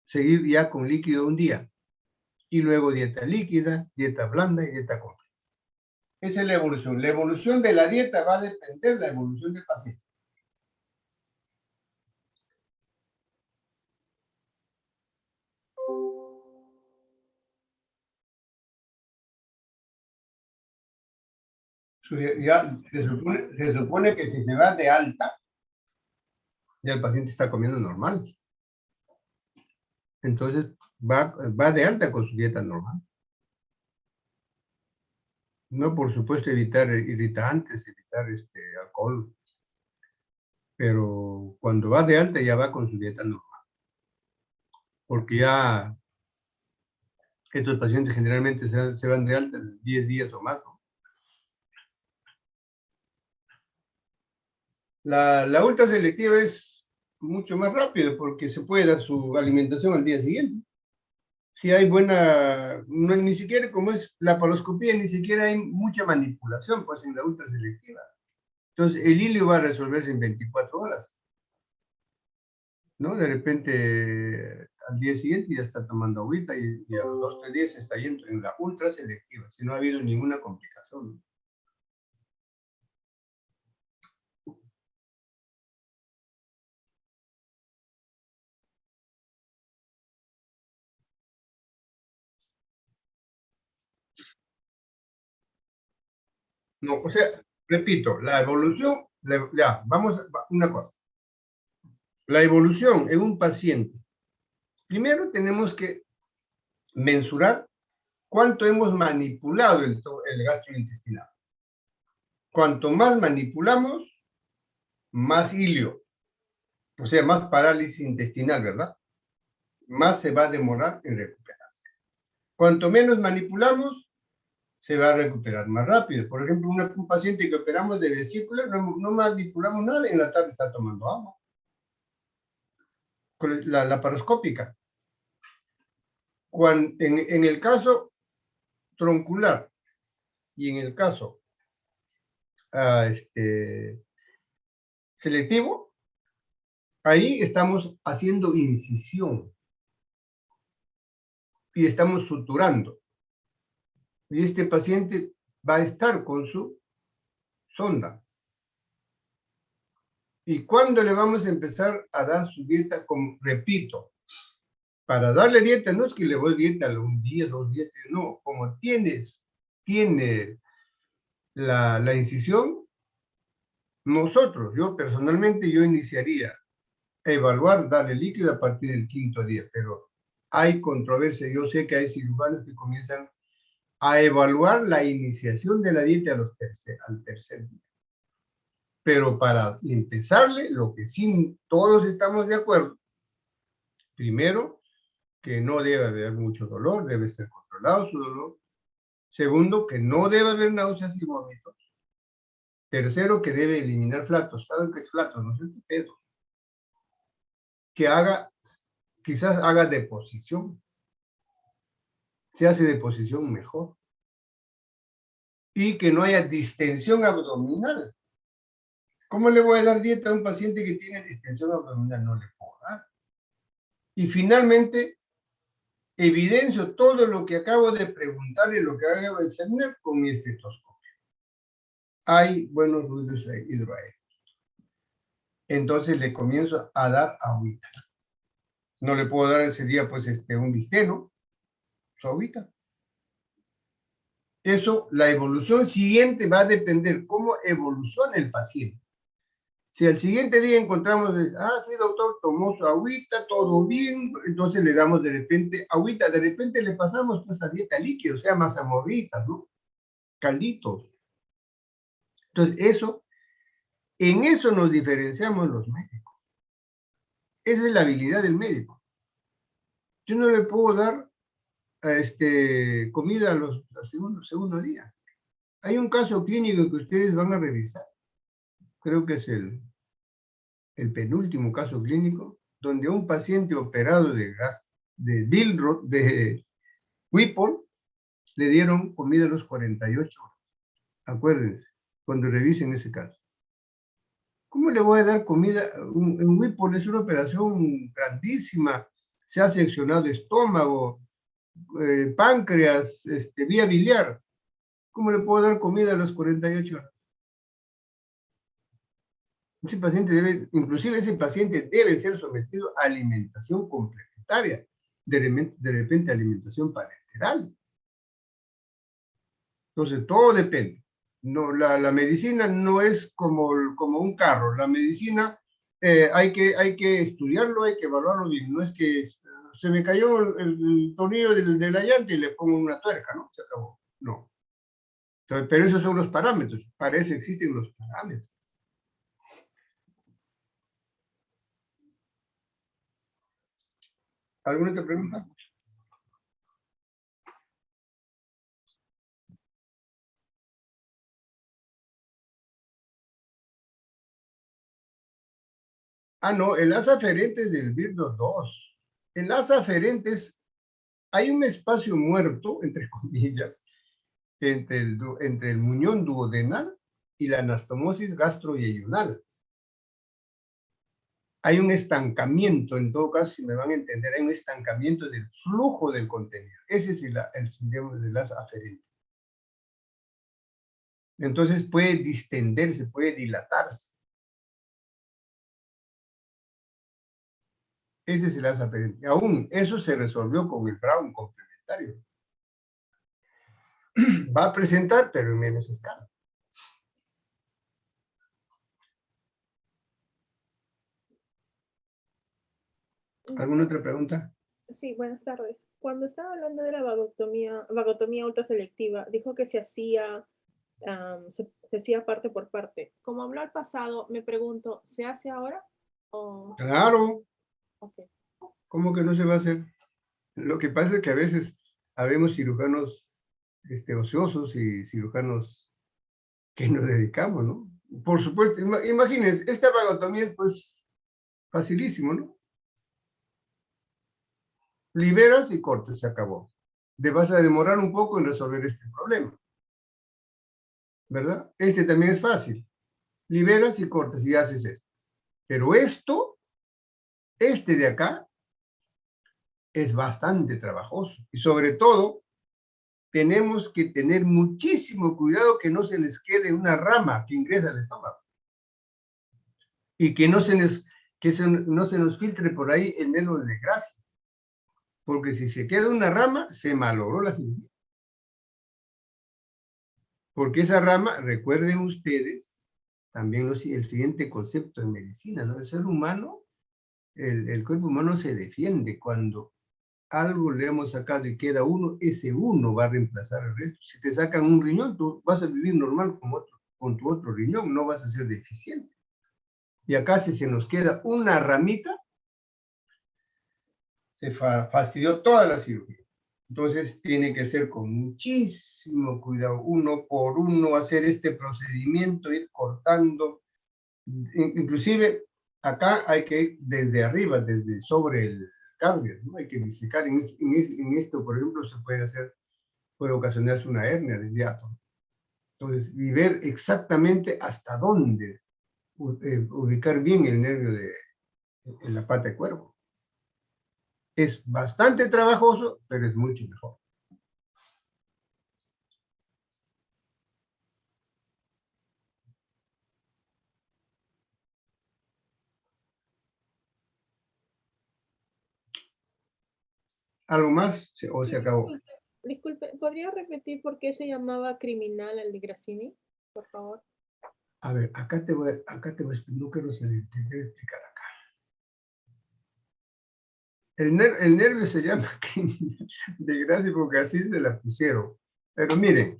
seguir ya con líquido un día. Y luego dieta líquida, dieta blanda y dieta completa. Esa es la evolución. La evolución de la dieta va a depender de la evolución del paciente. Ya se supone que si se va de alta, ya el paciente está comiendo normal. Entonces va de alta con su dieta normal. No, por supuesto, evitar irritantes, evitar alcohol, pero cuando va de alta ya va con su dieta normal, porque ya estos pacientes generalmente se van de alta en 10 días o más, ¿no? La ultra selectiva es mucho más rápido porque se puede dar su alimentación al día siguiente. Si hay buena, no, ni siquiera como es la paroscopía, ni siquiera hay mucha manipulación pues en la ultra selectiva. Entonces el hilio va a resolverse en 24 horas, ¿no? De repente al día siguiente ya está tomando agüita y a los 2 o 3 días está yendo en la ultra selectiva, si no ha habido ninguna complicación. No, o sea, repito, la evolución, ya, vamos a una cosa. La evolución en un paciente. Primero tenemos que mensurar cuánto hemos manipulado el gastrointestinal. Cuanto más manipulamos, más hilio, o sea, más parálisis intestinal, ¿verdad? Más se va a demorar en recuperarse. Cuanto menos manipulamos, se va a recuperar más rápido. Por ejemplo, un paciente que operamos de vesícula, no manipulamos nada y en la tarde está tomando agua. Con la laparoscópica. En el caso troncular y en el caso selectivo, ahí estamos haciendo incisión y estamos suturando. Y este paciente va a estar con su sonda. ¿Y cuándo le vamos a empezar a dar su dieta? Como repito, para darle dieta no es que le voy dieta un día, 2 días, no, como tiene la incisión, nosotros, yo personalmente, yo iniciaría a evaluar, darle líquido a partir del 5.º día, pero hay controversia, yo sé que hay cirujanos que comienzan a evaluar la iniciación de la dieta al tercer día. Pero para empezarle, lo que sí todos estamos de acuerdo, primero, que no debe haber mucho dolor, debe ser controlado su dolor. Segundo, que no debe haber náuseas y vómitos. Tercero, que debe eliminar flatos. ¿Saben qué es flatos? No sé qué pedo. Que quizás haga deposición. Se hace deposición mejor. Y que no haya distensión abdominal. ¿Cómo le voy a dar dieta a un paciente que tiene distensión abdominal? No le puedo dar. Y finalmente, evidencio todo lo que acabo de preguntarle, lo que acabo de examinar con mi estetoscopio. Hay buenos ruidos hidroaéreos. Entonces le comienzo a dar agüita. No le puedo dar ese día, pues, un bisteno, su agüita. Eso, la evolución siguiente va a depender cómo evoluciona el paciente. Si al siguiente día encontramos, sí, doctor, tomó su agüita, todo bien, entonces le damos de repente agüita, de repente le pasamos pues a dieta líquida, o sea, mazamorritas, ¿no? Calditos. Entonces, en eso nos diferenciamos los médicos. Esa es la habilidad del médico. Yo no le puedo dar comida al segundo día. Hay un caso clínico que ustedes van a revisar. Creo que es el penúltimo caso clínico, donde un paciente operado de Whipple le dieron comida a los 48 horas. Acuérdense, cuando revisen ese caso. ¿Cómo le voy a dar comida? Un Whipple es una operación grandísima. Se ha seccionado estómago, páncreas, vía biliar. ¿Cómo le puedo dar comida a los 48 horas? Inclusive ese paciente debe ser sometido a alimentación complementaria, de repente alimentación parenteral. Entonces, todo depende. No, la medicina no es como un carro. La medicina hay que estudiarlo, hay que evaluarlo bien. No es que se me cayó el tornillo de la llanta y le pongo una tuerca, ¿no? Se acabó. No. Entonces, pero esos son los parámetros. Para eso existen los parámetros. ¿Alguna otra pregunta? Ah, no, el haz aferente es del Virgo 2. El haz aferente es, hay un espacio muerto, entre comillas, entre el muñón duodenal y la anastomosis gastroyeyunal. Hay un estancamiento, en todo caso, si me van a entender, hay un estancamiento del flujo del contenido. Ese es el síndrome del haz aferente. Entonces puede distenderse, puede dilatarse. Ese es el haz aferente. Aún eso se resolvió con el Brown complementario. Va a presentar, pero en menos escala. ¿Alguna otra pregunta? Sí, buenas tardes. Cuando estaba hablando de la vagotomía ultraselectiva, dijo que se hacía, se hacía parte por parte. Como habló al pasado, me pregunto, ¿se hace ahora? O... Claro. Okay. ¿Cómo que no se va a hacer? Lo que pasa es que a veces habemos cirujanos ociosos y cirujanos que nos dedicamos, ¿no? Por supuesto, imagínense, esta vagotomía es pues facilísimo, ¿no? Liberas y cortes, se acabó. Te vas a demorar un poco en resolver este problema, ¿verdad? Este también es fácil. Liberas y cortes y haces esto. Pero este de acá, es bastante trabajoso. Y sobre todo, tenemos que tener muchísimo cuidado que no se les quede una rama que ingresa al estómago. Y que no se nos filtre por ahí el nelo de grasa. Porque si se queda una rama, se malogró la cirugía. Porque esa rama, recuerden ustedes, también el siguiente concepto en medicina, ¿no? El ser humano, el cuerpo humano se defiende cuando algo le hemos sacado y queda uno, ese uno va a reemplazar al resto. Si te sacan un riñón, tú vas a vivir normal con tu otro riñón, no vas a ser deficiente. Y acá si se nos queda una ramita, se fastidió toda la cirugía. Entonces tiene que ser con muchísimo cuidado, uno por uno, hacer este procedimiento, ir cortando. Inclusive acá hay que ir desde arriba, desde sobre el cardio, ¿no? Hay que disecar. En esto, por ejemplo, se puede hacer, puede ocasionarse una hernia del hiato. Entonces, y ver exactamente hasta dónde ubicar bien el nervio en la pata de cuervo. Es bastante trabajoso, pero es mucho mejor. ¿Algo más o se acabó? Disculpe, ¿podría repetir por qué se llamaba criminal al de Grassini, por favor? A ver, acá te voy a explicar, no quiero salir, te quiero explicar acá. El nervio se llama criminal de gracia porque así se la pusieron. Pero miren,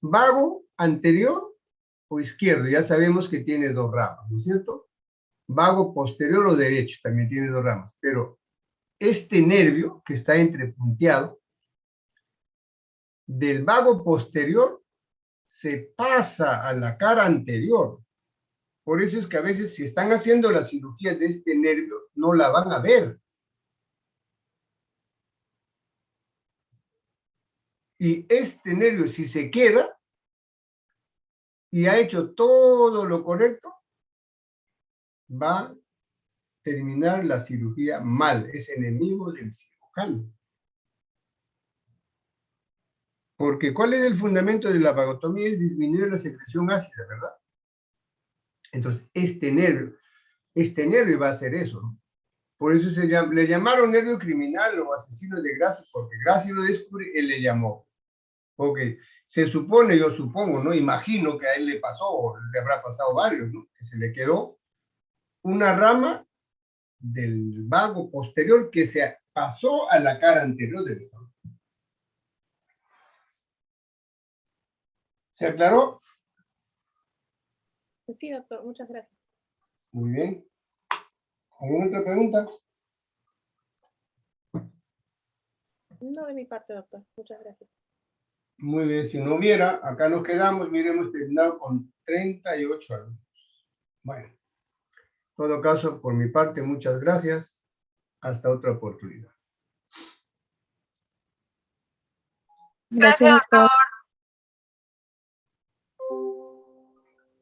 vago anterior o izquierdo, ya sabemos que tiene dos ramas, ¿no es cierto? Vago posterior o derecho también tiene dos ramas, pero este nervio que está entrepunteado, del vago posterior se pasa a la cara anterior. Por eso es que a veces si están haciendo la cirugía de este nervio, no la van a ver. Y este nervio, si se queda y ha hecho todo lo correcto, va a terminar la cirugía mal. Es enemigo del cirujano. Porque ¿cuál es el fundamento de la vagotomía? Es disminuir la secreción ácida, ¿verdad? Entonces, este nervio va a hacer eso, ¿no? Por eso le llamaron nervio criminal o asesino de Gracie, porque Gracie lo descubrió, él le llamó. Ok, se supone, yo supongo, ¿no? Imagino que a él le pasó, o le habrá pasado varios, ¿no? Que se le quedó una rama del vago posterior que se pasó a la cara anterior del estómago. ¿Se aclaró? Sí, doctor, muchas gracias. Muy bien. ¿Alguna otra pregunta? No de mi parte, doctor. Muchas gracias. Muy bien, si no hubiera, acá nos quedamos, miremos terminado con 38 alumnos. Bueno, en todo caso, por mi parte, muchas gracias. Hasta otra oportunidad. Gracias, doctor.